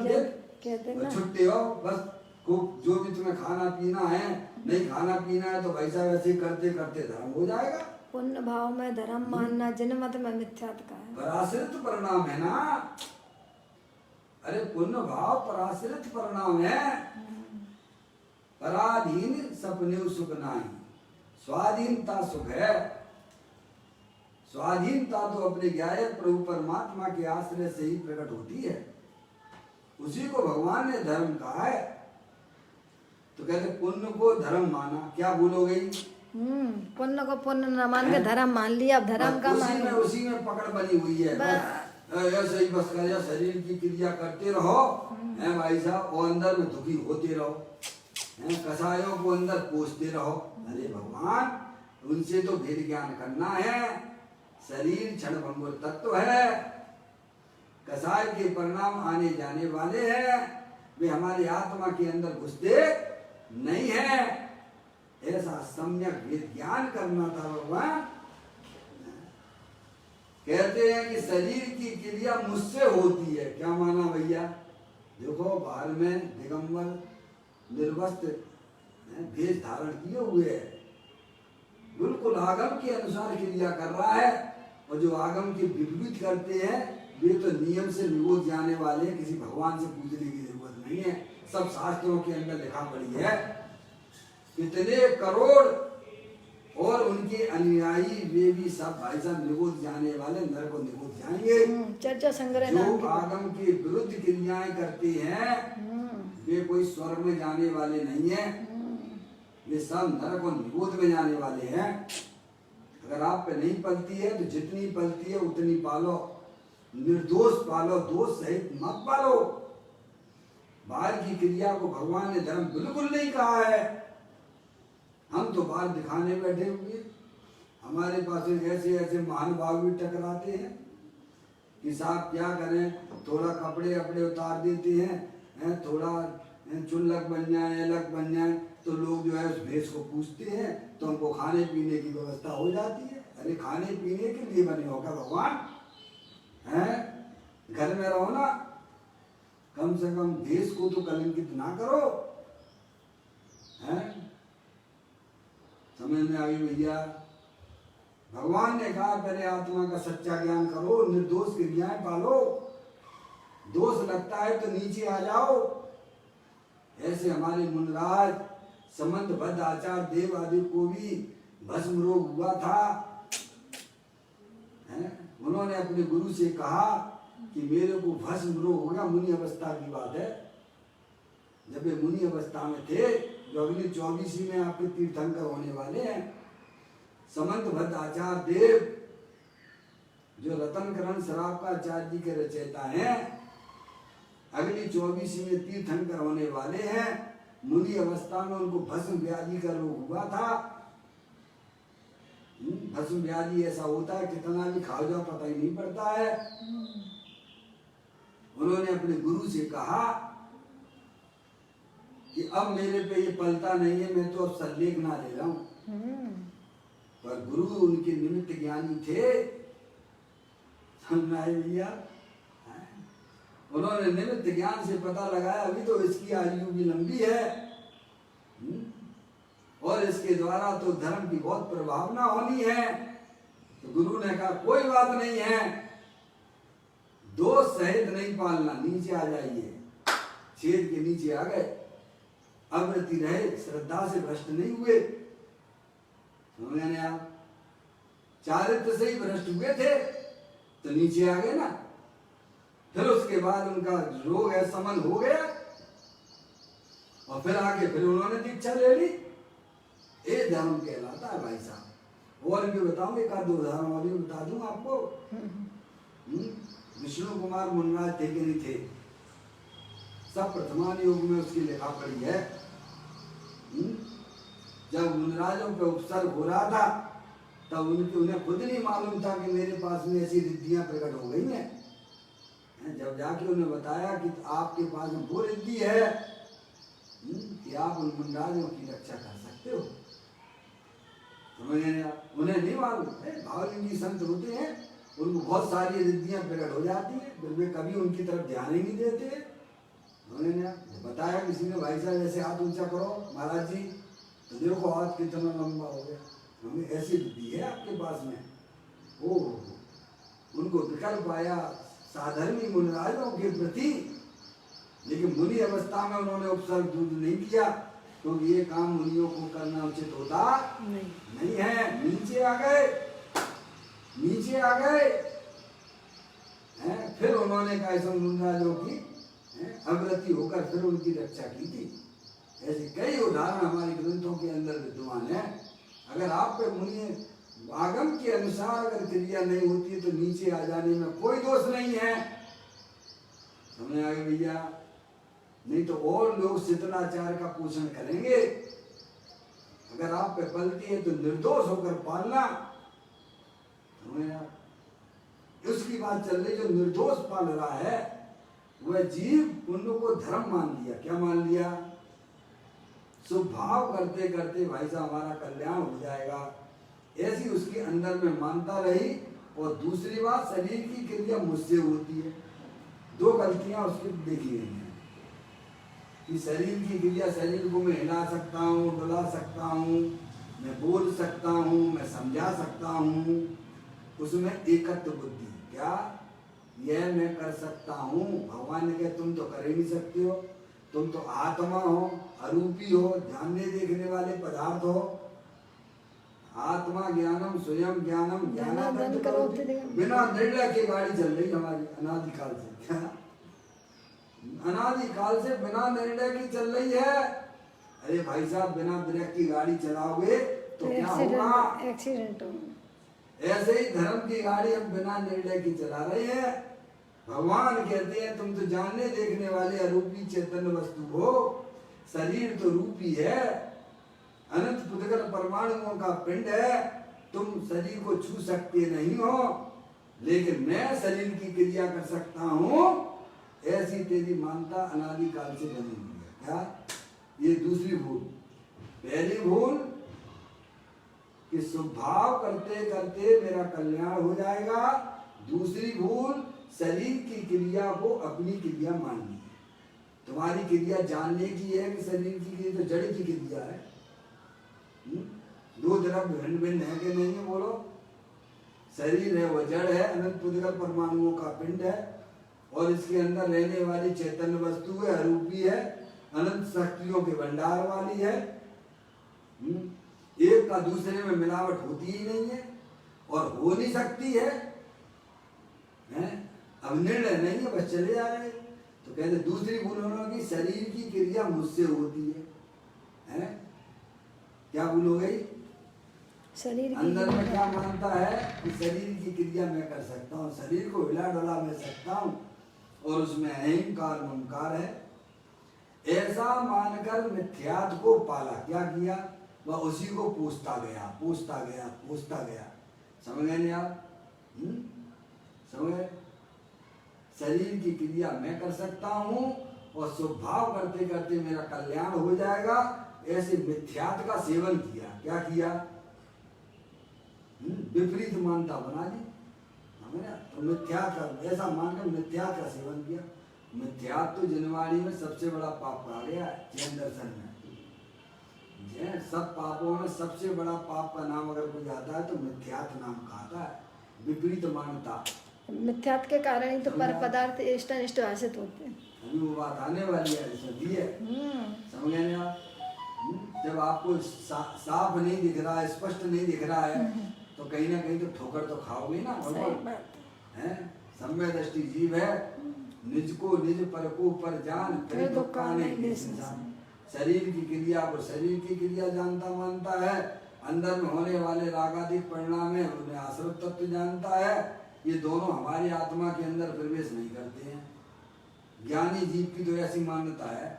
कहते ना छुट्टी हो बस। खूब जो भी तुम्हें खाना पीना है, नहीं खाना पीना है तो भाई साहब ऐसे करते करते धर्म हो जाएगा। पुण्य भाव में धर्म मानना जनमत में मिथ्यात्व का है। पराश्रित परिणाम है ना। अरे पुण्य भाव पराश्रित परिणाम है। पराधीन सपने सुख नाही, स्वाधीनता सुख है। स्वाधीनता तो अपने गायक प्रभु परमात्मा के आश्रय से ही प्रकट होती है। उसी को भगवान ने धर्म कहा है। तो कहते पुण्य को धर्म माना। क्या बोलोगे? पुण्य को पुण्य न मान के धर्म मान लिया। अब धर्म का उसी में पकड़ बनी हुई है। ऐसे ही बस कर शरीर की क्रिया करते रहो है भाई साहब, और अंदर में दुखी होते रहो, कसायों को अंदर पोसते रहो। अरे भगवान उनसे तो भेद ज्ञान करना है। शरीर क्षणभंगुर तत्व है, कसाय के परिणाम आने जाने वाले हैं, वे हमारी आत्मा के अंदर घुसते नहीं है। ऐसा सम्यक वेद ज्ञान करना था भगवान। कहते हैं कि शरीर की क्रिया मुझसे होती है। क्या माना भैया? देखो बाहर में दिगंबर निर्वस्त्र भेष धारण किए हुए है, बिल्कुल आगम के अनुसार क्रिया कर रहा है। और जो आगम के विपरीत करते हैं वे तो नियम से निरोध जाने वाले, किसी भगवान से पूछने की जरूरत नहीं है। सब शास्त्रों के अंदर लिखा पड़ी है। कितने करोड़ और उनके अनुयायी वे भी सब भाई साहब निगोद जाने वाले, नरक को निगोद जाएंगे। चर्चा संग्रह जो नाम की आगम के विरुद्ध क्रियाएं करते हैं वे कोई स्वर्ग में जाने वाले नहीं है, वे सब नरक और निगोद में जाने वाले हैं। अगर आप पे नहीं पलती है तो जितनी पलती है उतनी पालो, निर्दोष पालो, दोष सहित मत पालो। बाहर की क्रिया को भगवान ने धर्म बिल्कुल नहीं कहा है। हम तो बाहर दिखाने बैठे हुए, हमारे पास ऐसे ऐसे महानुभाव भी टकराते हैं कि साहब क्या करें, थोड़ा कपड़े अपड़े उतार देते हैं, थोड़ा चुल्लक बन जाए, अलग बन जाए, तो लोग जो है उस भेष को पूछते हैं, तो हमको खाने पीने की व्यवस्था हो जाती है। अरे खाने पीने के लिए बने हो क्या भगवान? हैं, घर में रहो ना, कम से कम भेष को तो कलंकित ना करो। हैं, समझ में आ गई भैया? भगवान ने कहा पहले आत्मा का सच्चा ज्ञान करो, निर्दोष क्रियाएं पालो, दोष लगता है तो नीचे आ जाओ। ऐसे हमारे मुनराज समंतबद्ध आचार्य देव आदि को भी भस्म रोग हुआ था। उन्होंने अपने गुरु से कहा कि मेरे को भस्म रोग हो गया। मुनि अवस्था की बात है, जब वे मुनि अवस्था में थे, जो अगली 24वीं में आपके तीर्थंकर होने वाले हैं। समंतबद्ध आचार्य देव जो रतनकरण शराब का आचार्य जी के रचयिता हैं, अगली 24वीं में तीर्थंकर होने वाले हैं। मुनि अवस्था में उनको भस्म व्याधि का रोग हुआ था। भस्म व्याधि ऐसा होता है कितना भी खाओ जाओ पता ही नहीं पड़ता है। उन्होंने अपने गुरु से कहा कि अब मेरे पे ये पलता नहीं है, मैं तो अब सल्लेख ना ले रहा हूं। पर गुरु उनके निमित्त ज्ञानी थे, समझ आए भैया? उन्होंने निमित्त ज्ञान से पता लगाया अभी तो इसकी आयु भी लंबी है और इसके द्वारा तो धर्म की बहुत प्रभावना होनी है। तो गुरु ने कहा कोई बात नहीं है, दोष सहित नहीं पालना, नीचे आ जाइए। छेद के नीचे आ गए, अवृत्ति रहे, श्रद्धा से भ्रष्ट नहीं हुए। समझे आप? चारित्र से ही भ्रष्ट हुए थे तो नीचे आ गए ना। फिर उसके बाद उनका रोग है समन हो गया और फिर आगे फिर उन्होंने दीक्षा ले ली। ये धर्म कहलाता है भाई साहब। और भी बताऊं, एक आध उदाहरण और भी बता दूं आपको। विष्णु कुमार मुनराज थे कि नहीं थे? सब प्रथमान योग में उसकी लिखा पड़ी है। जब मुनराजों पे उपसर्ग हो रहा था तब उन्हें खुद नहीं मालूम था कि मेरे पास में ऐसी रिद्धियां प्रकट हो गई हैं। जब जाके उन्हें बताया कि आपके पास में वो रिद्धि है कि आप उन मुनराजों की रक्षा कर सकते हो, समझे आप? उन्हें नहीं मालूम है। भावलिंगी संत होते हैं, उनको बहुत सारी रिद्धियां प्रकट हो जाती है, फिर वे कभी उनकी तरफ ध्यान ही नहीं देते। उन्होंने बताया किसी ने, भाई साहब ऐसे हाथ ऊंचा करो महाराज जी, तो देखो हाथ कितना लंबा हो गया। हमें ऐसी बुद्धि है आपके पास में? ओ, उनको विकल्प आया साधर्मी मुनिराजों के प्रति, लेकिन मुनि अवस्था में उन्होंने उपसर्ग दूर नहीं किया, क्योंकि ये काम मुनियों को करना उचित होता नहीं है। नीचे आ गए, नीचे आ गए। फिर उन्होंने कैसे मुनिराजों की अवृत्ति होकर फिर उनकी रक्षा की थी। ऐसे कई उदाहरण हमारे ग्रंथों के अंदर विद्यमान है। अगर आप पे मुनि आगम के अनुसार अगर क्रिया नहीं होती है तो नीचे आ जाने में कोई दोष नहीं है। समझ आ गए भैया? नहीं तो और लोग शिथिलाचार का पोषण करेंगे। अगर आप पे पलती है तो निर्दोष होकर पालना। समझ आ? उसकी बात चल रही, जो निर्दोष पाल रहा है वह जीव उन को धर्म मान लिया। क्या मान लिया? सुभाव करते करते भाई साहब हमारा कल्याण हो जाएगा, ऐसी उसके अंदर में मानता रही। और दूसरी बात, शरीर की क्रिया मुझसे होती है। दो गलतियां उसकी देखी गई हैं कि शरीर की क्रिया, शरीर को मैं हिला सकता हूँ, डुला सकता हूँ, मैं बोल सकता हूँ, मैं समझा सकता हूँ, उसमें एकत्व बुद्धि। क्या यह मैं कर सकता हूँ? भगवान ने कहा तुम तो कर ही नहीं सकते हो, तुम तो आत्मा हो, अरूपी हो, जानने देखने वाले पदार्थ हो। आत्मा ज्ञानम स्वयं ज्ञानम ज्ञानानंद करोति दिगम। बिना निर्णय के गाड़ी चल रही हमारी अनादिकाल से। क्या अनादिकाल से बिना निर्णय की चल रही है? अरे भाई साहब, बिना ब्रेक की गाड़ी चलाओगे तो क्या होगा? एक्सीडेंट होगा। ऐसे ही धर्म की गाड़ी हम बिना निर्णय की चला रहे हैं। भगवान कहते हैं तुम तो जानने देखने वाले अरूपी चैतन्य वस्तु हो, शरीर तो रूपी है, अनंत पुष्कर परमाणुओं का पिंड है, तुम शरीर को छू सकते नहीं हो, लेकिन मैं शरीर की क्रिया कर सकता हूँ, ऐसी तेरी मानता अनादिकाल से बनी हुई है। क्या? ये दूसरी भूल। पहली भूल कि स्वभाव करते करते मेरा कल्याण हो जाएगा। दूसरी भूल, शरीर की क्रिया को अपनी क्रिया माननी है। तुम्हारी क्रिया जानने की है कि शरीर की क्रिया तो जड़ की क्रिया है। दो द्रव्य भिन्न भिन्न है कि नहीं है? बोलो। शरीर है वो जड़ है, अनंत पुष्कर परमाणुओं का पिंड है, और इसके अंदर रहने वाली चैतन्य वस्तु है, अरूपी है, अनंत शक्तियों के भंडार वाली है। एक का दूसरे में मिलावट होती ही नहीं है और हो नहीं सकती है, अब निर्णय नहीं है, बस चले जा रहे हैं। तो कहते दूसरी भूल होगी शरीर की क्रिया मुझसे होती है? क्या भूल हो गई? शरीर अंदर में क्या मानता है कि शरीर की क्रिया मैं कर सकता हूँ, शरीर को हिला डोला मैं सकता हूँ, और उसमें अहंकार ममकार है। ऐसा मानकर मिथ्यात्व को पाला। क्या किया? वह उसी को पूछता गया, पूछता गया, पूछता गया। समझ गए नहीं आप? समझ गए? शरीर की क्रिया मैं कर सकता हूँ और स्वभाव करते करते मेरा कल्याण हो जाएगा, ऐसे मिथ्यात्व का सेवन किया। क्या किया? विपरीत मानता बना दी। तो मिथ्यात्व ऐसा मानकर मिथ्यात्व का सेवन किया। मिथ्यात्व तो जनवाणी में सबसे बड़ा पाप कहा गया है जैन दर्शन में। सब पापों में सबसे बड़ा पाप का नाम अगर कोई आता है तो मिथ्यात्व नाम कहता है, विपरीत मानता। मिथ्यात्व के कारण ही तो पर पदार्थ इष्ट अनिष्ट भाषित होते हैं। अभी वो बात आने वाली है, इसमें दी है। समझ गए आप? जब आपको साफ नहीं दिख रहा है, स्पष्ट नहीं दिख रहा है, तो कहीं ना कहीं तो ठोकर तो खाओगे ना। है सम्य दृष्टि जीव है, निज को निज पर को पर जान, फिर दुकाने के इंसान। शरीर की क्रिया को शरीर की क्रिया जानता मानता है, अंदर में होने वाले रागादिक परिणाम है उन्हें आश्रित तत्व जानता है। ये दोनों हमारी आत्मा के अंदर प्रवेश नहीं करते हैं। ज्ञानी जीव की तो ऐसी मान्यता है।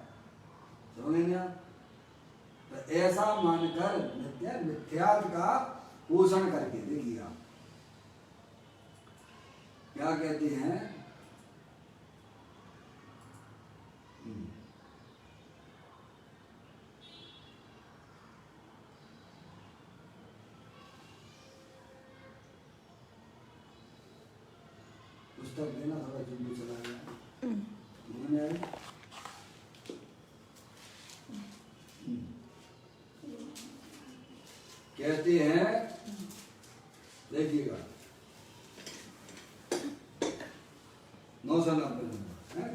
समझेंगे आप? तो ऐसा मानकर मिथ्यात्व का पोषण करके देखिए आप क्या कहते हैं। पुस्तक देना थोड़ा जुम्बू चला गया मैंने आई। कहते हैं देखिएगा 990 नंबर है।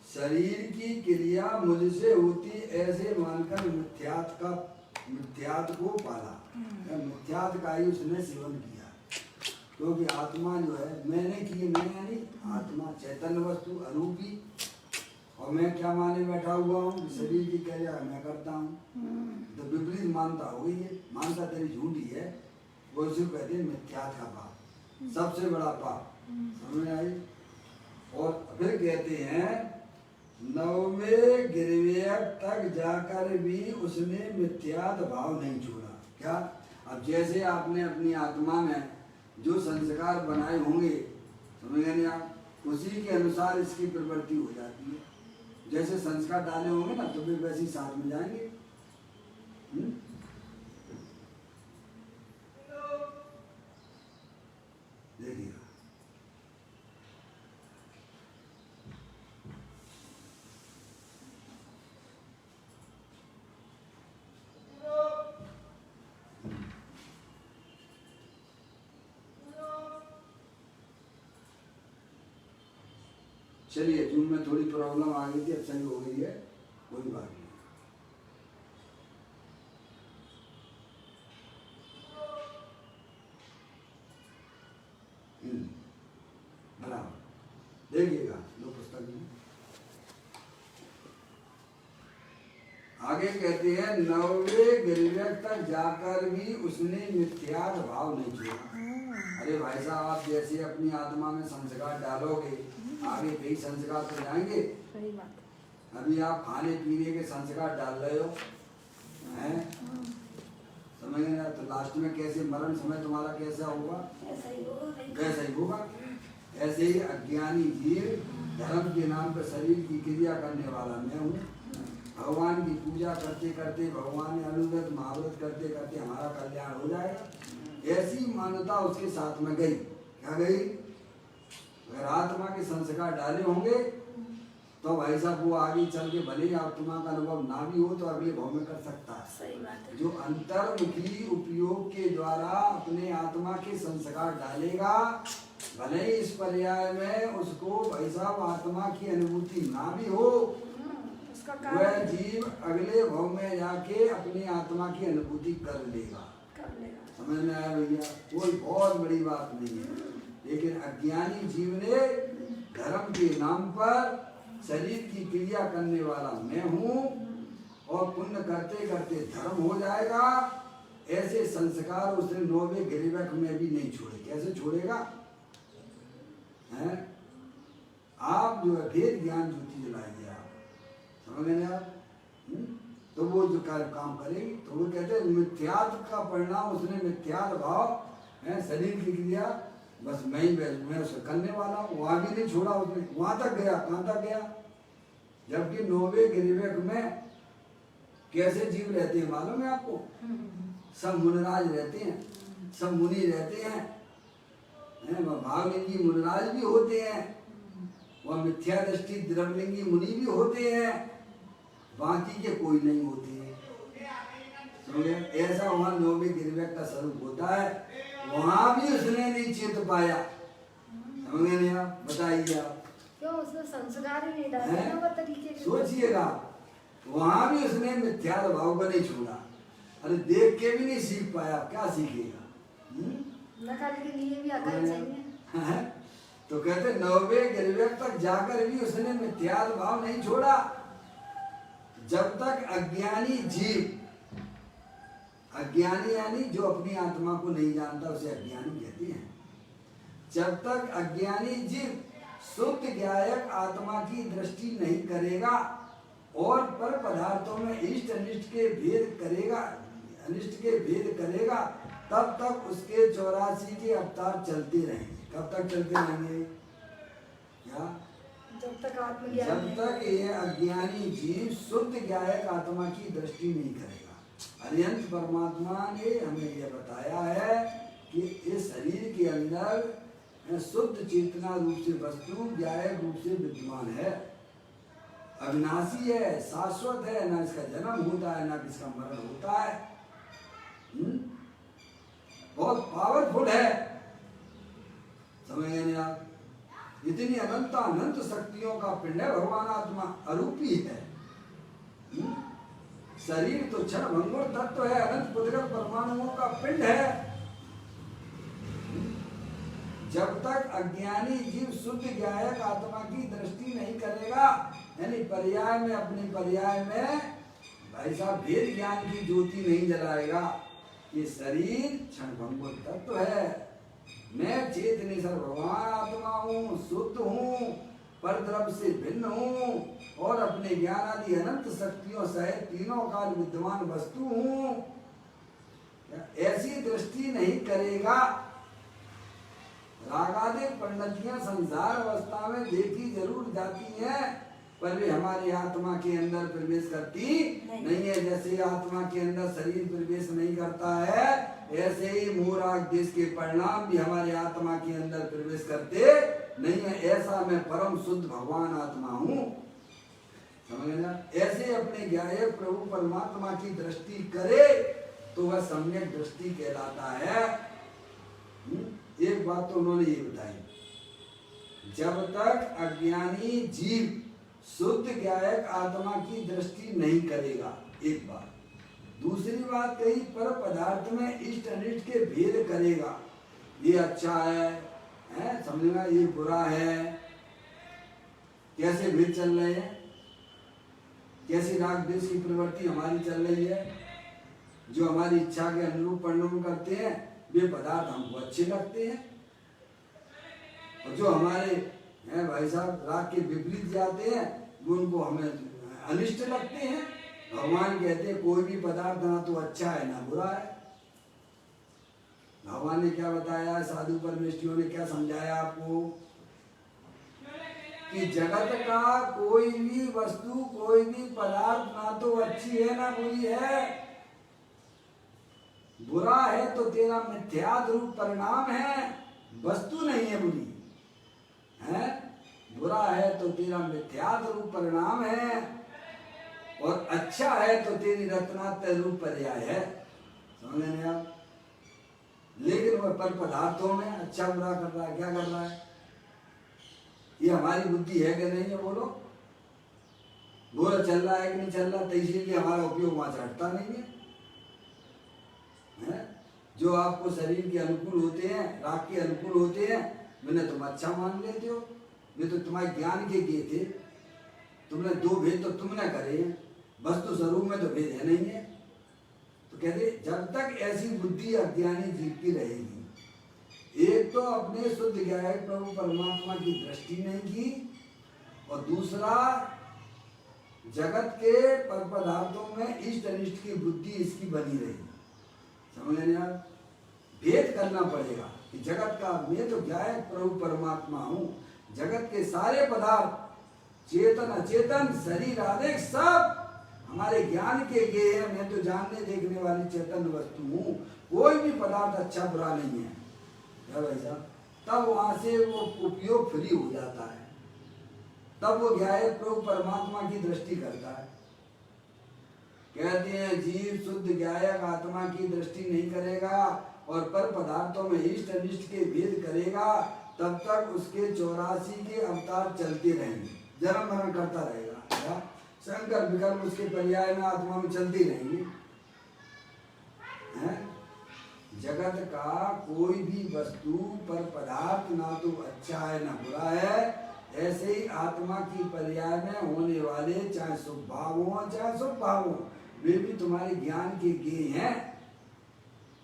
शरीर की क्रिया मुझसे होती ऐसे मानकर मिथ्यात्व को पाला। मिथ्यात्व का ही उसने सेवन किया, क्योंकि आत्मा जो है मैंने की, मैं यानी आत्मा चैतन्य वस्तु अरूपी, और मैं क्या माने बैठा हुआ हूँ शरीर की क्रिया मैं करता हूँ। तो विपरीत मानता हो गई है, मानता तेरी झूठी है, वो इसी को कहते हैं मिथ्यात्व का पाप, सबसे बड़ा पाप। समझ में आई? और फिर कहते हैं 9वें गिरवेक तक जाकर भी उसने मिथ्यात्व भाव नहीं छोड़ा। क्या? अब जैसे आपने अपनी आत्मा में जो संस्कार बनाए होंगे, समझ गए नहीं आप, उसी के अनुसार इसकी प्रवृत्ति हो जाती है। जैसे संस्कार डाले होंगे ना तो भी वैसे ही साथ में जाएंगे। देखिए चलिए, जून में थोड़ी प्रॉब्लम आ गई थी, अब सही हो गई है, कोई बात नहीं। देखिएगा दो पुस्तक में आगे कहते हैं, 9वें गिरवेट तक जाकर भी उसने मिथ्यात्व भाव नहीं छोड़ा। अरे भाई साहब, आप जैसे अपनी आत्मा में संस्कार डालोगे, आगे कई संस्कार तो जाएंगे। सही बात। अभी आप खाने पीने के संस्कार डाल रहे हो, हैं? समझ गए ना? तो लास्ट में कैसे मरण समय तुम्हारा कैसा होगा? वैसा ही होगा। ऐसे ही अज्ञानी जीव धर्म के नाम पर शरीर की क्रिया करने वाला मैं हूँ। भगवान की पूजा करते करते, भगवान ने अनुव्रत महाव्रत करते करते हमारा कल्याण हो जाएगा, ऐसी मान्यता उसके साथ में गई। क्या गई? अगर आत्मा के संस्कार डाले होंगे तो भाई साहब वो आगे चल के भले आत्मा का अनुभव ना भी हो तो अगले भाव में कर सकता है। सही बात है। जो अंतर्मुखी उपयोग के द्वारा अपने आत्मा के संस्कार डालेगा, भले ही इस पर्याय में उसको भाई साहब आत्मा की अनुभूति ना भी हो, वह जीव अगले भाव में जाके अपनी आत्मा की अनुभूति कर लेगा। समझ में आया भैया? कोई बहुत बड़ी बात नहीं है। लेकिन अज्ञानी जीव ने धर्म के नाम पर शरीर की क्रिया करने वाला मैं हूँ और पुण्य करते करते धर्म हो जाएगा, ऐसे संस्कार उसने 9वें गिरवेट में भी नहीं छोड़े। कैसे छोड़ेगा? हैं? आप जो है भेद ज्ञान ज्योति जलाइए, आप समझ गए आप? तो वो जो काम करेगी, तो वो कहते हैं मिथ्यात्व का परिणाम, उसने मिथ्यात्व भाव है, शरीर की क्रिया बस मैं उसे करने वाला हूँ, वहां भी नहीं छोड़ा उसने। वहां तक गया, कहां तक गया? जबकि 9वें गिरवेट में कैसे जीव रहते हैं मालूम है आपको? सब मुनिराज रहते हैं, सब मुनि रहते हैं, भावलिंगी मुनिराज भी होते हैं, वह मिथ्या दृष्टि द्रवलिंगी मुनि भी होते हैं, बाकी के कोई नहीं होते हैं। ऐसा वहां 9वें गिरवेट का स्वरूप होता है, वहां भी उसने नहीं चेत पाया। समझ गए नहीं आप? बताइए आप। क्यों? उसने संस्कार ही नहीं डाले ना वो तरीके के। सोचिएगा, वहां भी उसने मिथ्या भाव को नहीं छोड़ा। अरे देख के भी नहीं सीख पाया, क्या सीखेगा? नकल के लिए भी अकल चाहिए। तो कहते 9वें गिरवेट तक जाकर भी उसने मिथ्या भाव नहीं छोड़ा। जब तक अज्ञानी जीव, अज्ञानी यानी जो अपनी आत्मा को नहीं जानता उसे अज्ञानी कहते हैं। जब तक अज्ञानी जीव शुद्ध ज्ञायक आत्मा की दृष्टि नहीं करेगा और पर पदार्थों में इष्ट अनिष्ट के भेद करेगा, अनिष्ट के भेद करेगा, तब तक उसके 84 के अवतार चलते रहेंगे। कब तक चलते रहेंगे? क्या? जब तक आत्मज्ञान, जब तक ये अज्ञानी जीव शुद्ध ज्ञायक आत्मा की दृष्टि नहीं करेगा। अनंत परमात्मा ने हमें यह बताया है कि इस शरीर के अंदर शुद्ध चेतना रूप से वस्तु ज्ञायक रूप से विद्यमान है, अविनाशी है, शाश्वत है, ना इसका जन्म होता है ना इसका मरण होता है। बहुत पावरफुल है। समझ गए आप? इतनी अनंत अनंत शक्तियों का पिंड है भगवान आत्मा, अरूपी है। शरीर तो क्षण भंगुर तत्व है, अनंत पुद्गल परमाणुओं का पिंड है। जब तक अज्ञानी जीव शुद्ध ज्ञायक आत्मा की दृष्टि नहीं करेगा, यानी पर्याय में, अपने पर्याय में भाई साहब भेद ज्ञान की ज्योति नहीं जलाएगा, ये शरीर क्षण भंगुर तत्व है, मैं चेतनी सर भगवान आत्मा हूँ, शुद्ध हूँ, पर द्रव्य से भिन्न हूँ और अपने ज्ञान आदि अनंत शक्तियों सहित तीनों काल विद्यमान वस्तु हूँ। ऐसी दृष्टि नहीं करेगा। रागादि परिणतियां संसार अवस्था में देखी जरूर जाती हैं, पर वे हमारी आत्मा के अंदर प्रवेश करती नहीं है। जैसे आत्मा के अंदर शरीर प्रवेश नहीं करता है, ऐसे ही मोराग देश के परिणाम भी हमारे आत्मा के अंदर प्रवेश करते नहीं है। ऐसा मैं परम शुद्ध भगवान आत्मा हूँ। समझ ना? ऐसे अपने ज्ञायक प्रभु परमात्मा की दृष्टि करे तो वह सम्यक दृष्टि कहलाता है। एक बात तो उन्होंने ये बताई, जब तक अज्ञानी जीव शुद्ध ज्ञायक आत्मा की दृष्टि नहीं करेगा, एक बात। दूसरी बात कही, पर पदार्थ में इष्ट अनिष्ट के भेद करेगा, ये अच्छा है, समझना, ये बुरा है, कैसे भेद चल रहे हैं, कैसी राग द्वेष की प्रवृत्ति हमारी चल रही है। जो हमारी इच्छा के अनुरूप परिणाम करते हैं वे पदार्थ हमको अच्छे लगते हैं, और जो हमारे हैं भाई साहब राग के विपरीत जाते हैं वो उनको हमें अनिष्ट लगते हैं। भगवान कहते हैं कोई भी पदार्थ ना तो अच्छा है ना बुरा है। भगवान ने क्या बताया, साधु परमेष्ठियों ने क्या समझाया आपको कि जगत का कोई भी वस्तु, कोई भी पदार्थ ना तो अच्छी है ना बुरी है। बुरा है तो तेरा मिथ्यात्व रूप परिणाम है, वस्तु नहीं है बुरी है। बुरा है तो तेरा मिथ्यात्व रूप परिणाम है, और अच्छा है तो तेरी रत्नात्मक रूप पर्याय है। समझ रहे आप? लेकिन वह पर पदार्थों में अच्छा बुरा कर रहा है, क्या कर रहा है? ये हमारी बुद्धि है कि नहीं है? बोलो, बुरा चल रहा है कि नहीं चल रहा? तो इसीलिए हमारा उपयोग वहां से हटता नहीं है। जो आपको शरीर के अनुकूल होते हैं, राग के अनुकूल होते हैं, मैंने तुम अच्छा मान लेते हो। ये तो तुम्हारे ज्ञान के किए थे, तुमने दो भेद तो तुमने करे हैं, वस्तु स्वरूप में तो भेद है नहीं है। तो कहते जब तक ऐसी बुद्धि अज्ञानी जीव की रहेगी, एक तो अपने शुद्ध ज्ञायक प्रभु परमात्मा की दृष्टि नहीं की, और दूसरा जगत के पर पदार्थों में इष्ट अनिष्ट की बुद्धि इसकी बनी रहेगी। समझ लें आप? भेद करना पड़ेगा कि जगत का मैं तो ज्ञायक प्रभु परमात्मा हूँ, जगत के सारे पदार्थ चेतन अचेतन शरीर आदि सब हमारे ज्ञान के गे हैं। मैं तो जानने देखने वाली चेतन वस्तु हूँ, कोई भी पदार्थ अच्छा बुरा नहीं है। क्या भाई साहब? तब वहां से वो उपयोग फ्री हो जाता है, तब वो ज्ञायक प्रभु परमात्मा की दृष्टि करता है। कहते हैं जीव शुद्ध ज्ञायक आत्मा की दृष्टि नहीं करेगा और पर पदार्थों में इष्ट अनिष्ट के भेद करेगा, तब तक उसके 84 के अवतार चलते रहेंगे, जन्म मरण करता रहेगा। क्या संकल्प विकल्प उसके पर्याय में आत्मा में चलती रहेंगी। जगत का कोई भी वस्तु पर पदार्थ ना तो अच्छा है ना बुरा है। ऐसे ही आत्मा की पर्याय में होने वाले चाहे शुभ भाव हो चाहे शुभ भाव हो, वे भी तुम्हारे ज्ञान के गे हैं।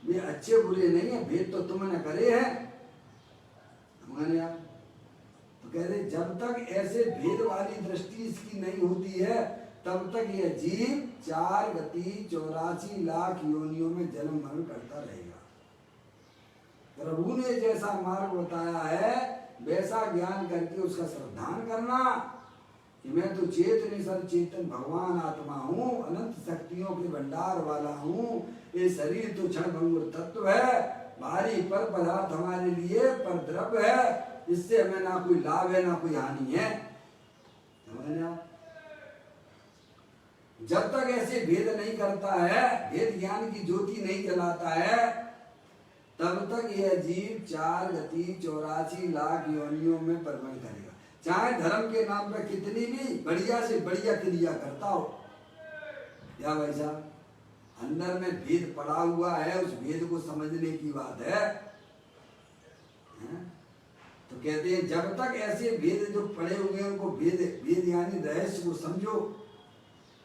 वे अच्छे बुरे नहीं है, भेद तो तुमने करे हैं। माने आप तो कहते जब तक ऐसे भेद वाली दृष्टि इसकी नहीं होती है, तब तक यह जीव 4 गति 84 लाख योनियों में जन्म मरण करता रहेगा। प्रभु ने जैसा मार्ग बताया है वैसा ज्ञान करके उसका श्रद्धान करना कि मैं तो चेतन सर चेतन भगवान आत्मा हूँ, अनंत शक्तियों के भंडार वाला हूँ। ये शरीर तो क्षण भंगुर तत्व है, भारी पर पदार्थ हमारे लिए पर द्रव्य है, इससे हमें ना कोई लाभ है ना कोई हानि है। जब तक ऐसे भेद नहीं करता है, भेद ज्ञान की ज्योति नहीं जलाता है, तब तक यह जीव 4 गति 84 लाख योनियों में परमण करेगा। चाहे धर्म के नाम पर कितनी भी बढ़िया से बढ़िया क्रिया करता हो। क्या भाई साहब? अंदर में भेद पड़ा हुआ है, उस भेद को समझने की बात है। तो कहते हैं जब तक ऐसे भेद जो पड़े हुए हैं उनको भेद यानी रहस्य को समझो।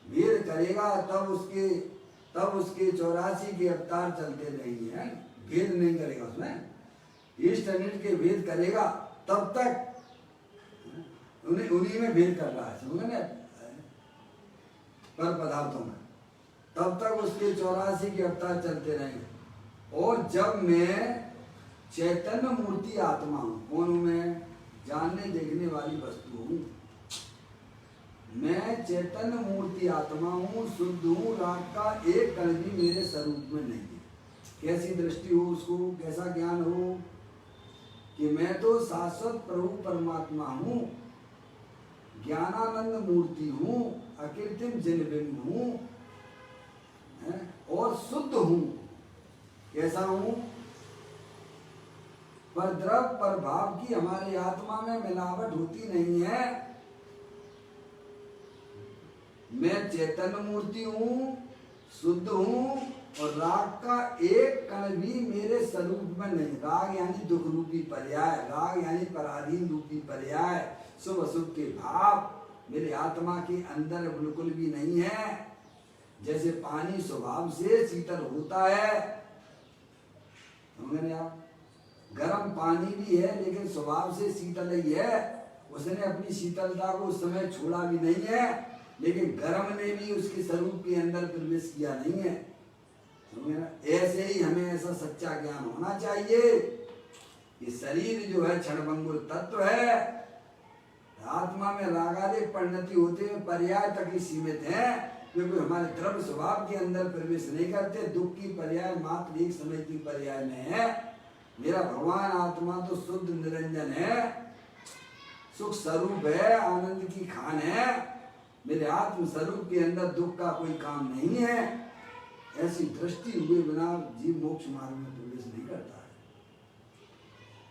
भेद करेगा तब उसके 84 के अवतार चलते रहेंगे। भेद नहीं करेगा उसमें, इष्ट अनिष्ट के भेद करेगा तब तक उन्हीं में भेद कर रहा है, समझे ना? पर पदार्थों में तब तक उसके 84 के अवतार चलते रहेंगे। और जब मैं चैतन्य मूर्ति आत्मा हूँ, कौन हूँ मैं? जानने देखने वाली वस्तु हूँ। मैं चैतन्य मूर्ति आत्मा हूँ, शुद्ध हूँ, राग का एक कण भी मेरे स्वरूप में नहीं है। कैसी दृष्टि हो उसको, कैसा ज्ञान हो कि मैं तो शाश्वत प्रभु परमात्मा हूँ, ज्ञानानंद मूर्ति हूँ, अकृत्रिम जलबिंब हूँ और शुद्ध हूँ। कैसा हूँ? पर द्रव्य पर भाव की हमारी आत्मा में मिलावट होती नहीं है। मैं चैतन्य मूर्ति हूँ, शुद्ध हूँ और राग का एक कण भी मेरे स्वरूप में नहीं। राग यानी दुख रूपी पर्याय, राग यानी पराधीन रूपी पर्याय, शुभ अशुभ के भाव मेरे आत्मा के अंदर बिल्कुल भी नहीं है। जैसे पानी स्वभाव से शीतल होता है, समझ रहे आप, गर्म पानी भी है लेकिन स्वभाव से शीतल ही है। उसने अपनी शीतलता को उस समय छोड़ा भी नहीं है, लेकिन गर्म ने भी उसके स्वरूप के अंदर प्रवेश किया नहीं है। ऐसे ही हमें ऐसा सच्चा ज्ञान होना चाहिए कि शरीर जो है क्षणभंगुर तत्व है, आत्मा में रागादिक परिणति होते हुए पर्याय तक ही सीमित है, क्योंकि हमारे द्रव्य स्वभाव के अंदर प्रवेश नहीं करते। दुख की पर्याय मात्र एक समय की पर्याय में है। मेरा भगवान आत्मा तो शुद्ध निरंजन है, सुख स्वरूप है, आनंद की खान है। मेरे आत्म स्वरूप के अंदर दुख का कोई काम नहीं है। ऐसी दृष्टि हुए बिना जीव मोक्ष मार्ग में प्रवेश नहीं करता है।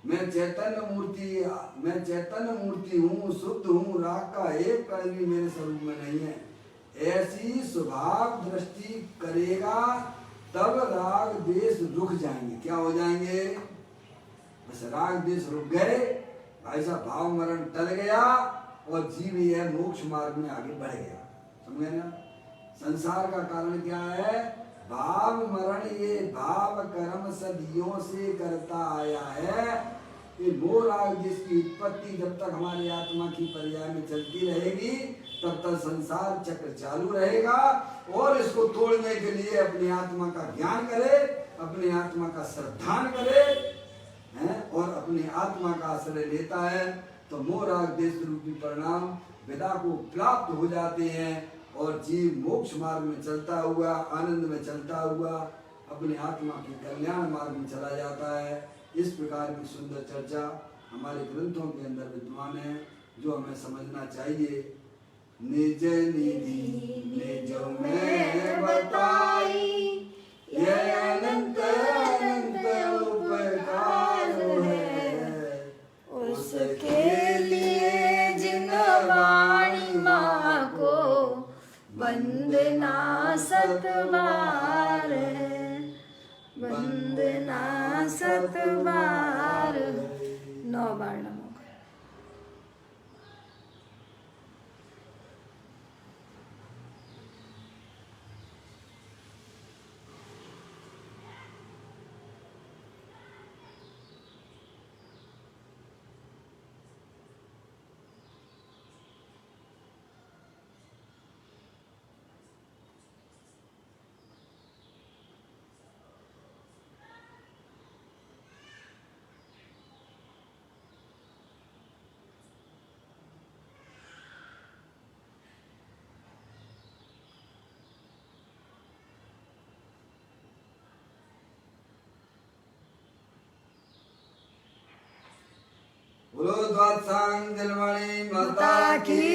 मैं चैतन्य मूर्ति हूँ, शुद्ध हूँ, राग का एक कण भी मेरे स्वरूप में नहीं है। ऐसी स्वभाव दृष्टि करेगा तब राग देश रुक जाएंगे। क्या हो जाएंगे? बस राग देश रुक गए, भाई साहब, भाव मरण टल गया और जीव यह मोक्ष मार्ग में आगे बढ़ गया। समझे ना? संसार का कारण क्या है? भाव मरण। ये भाव कर्म सदियों से करता आया है। ये मोह राग जिसकी उत्पत्ति जब तक हमारी आत्मा की पर्याय में चलती रहेगी तब तक संसार चक्र चालू रहेगा। और इसको तोड़ने के लिए अपनी आत्मा का ज्ञान करे, अपनी आत्मा का श्रद्धान करे है, और अपनी आत्मा का आश्रय लेता है तो मोह राग देश रूपी परिणाम विदा को प्राप्त हो जाते हैं और जीव मोक्ष मार्ग में चलता हुआ, आनंद में चलता हुआ अपनी आत्मा के कल्याण मार्ग में चला जाता है। इस प्रकार की सुंदर चर्चा हमारे ग्रंथों के अंदर विद्यमान है, जो हमें समझना चाहिए। निज निधि निज में बताई, यह अनंत अनंत उपकार है, उसके लिए जिन वाणी माँ को वंदना सतबार है, वंदना सतबार। 9 बार नमो। बोलो द्वादशांग जलवाणी माता की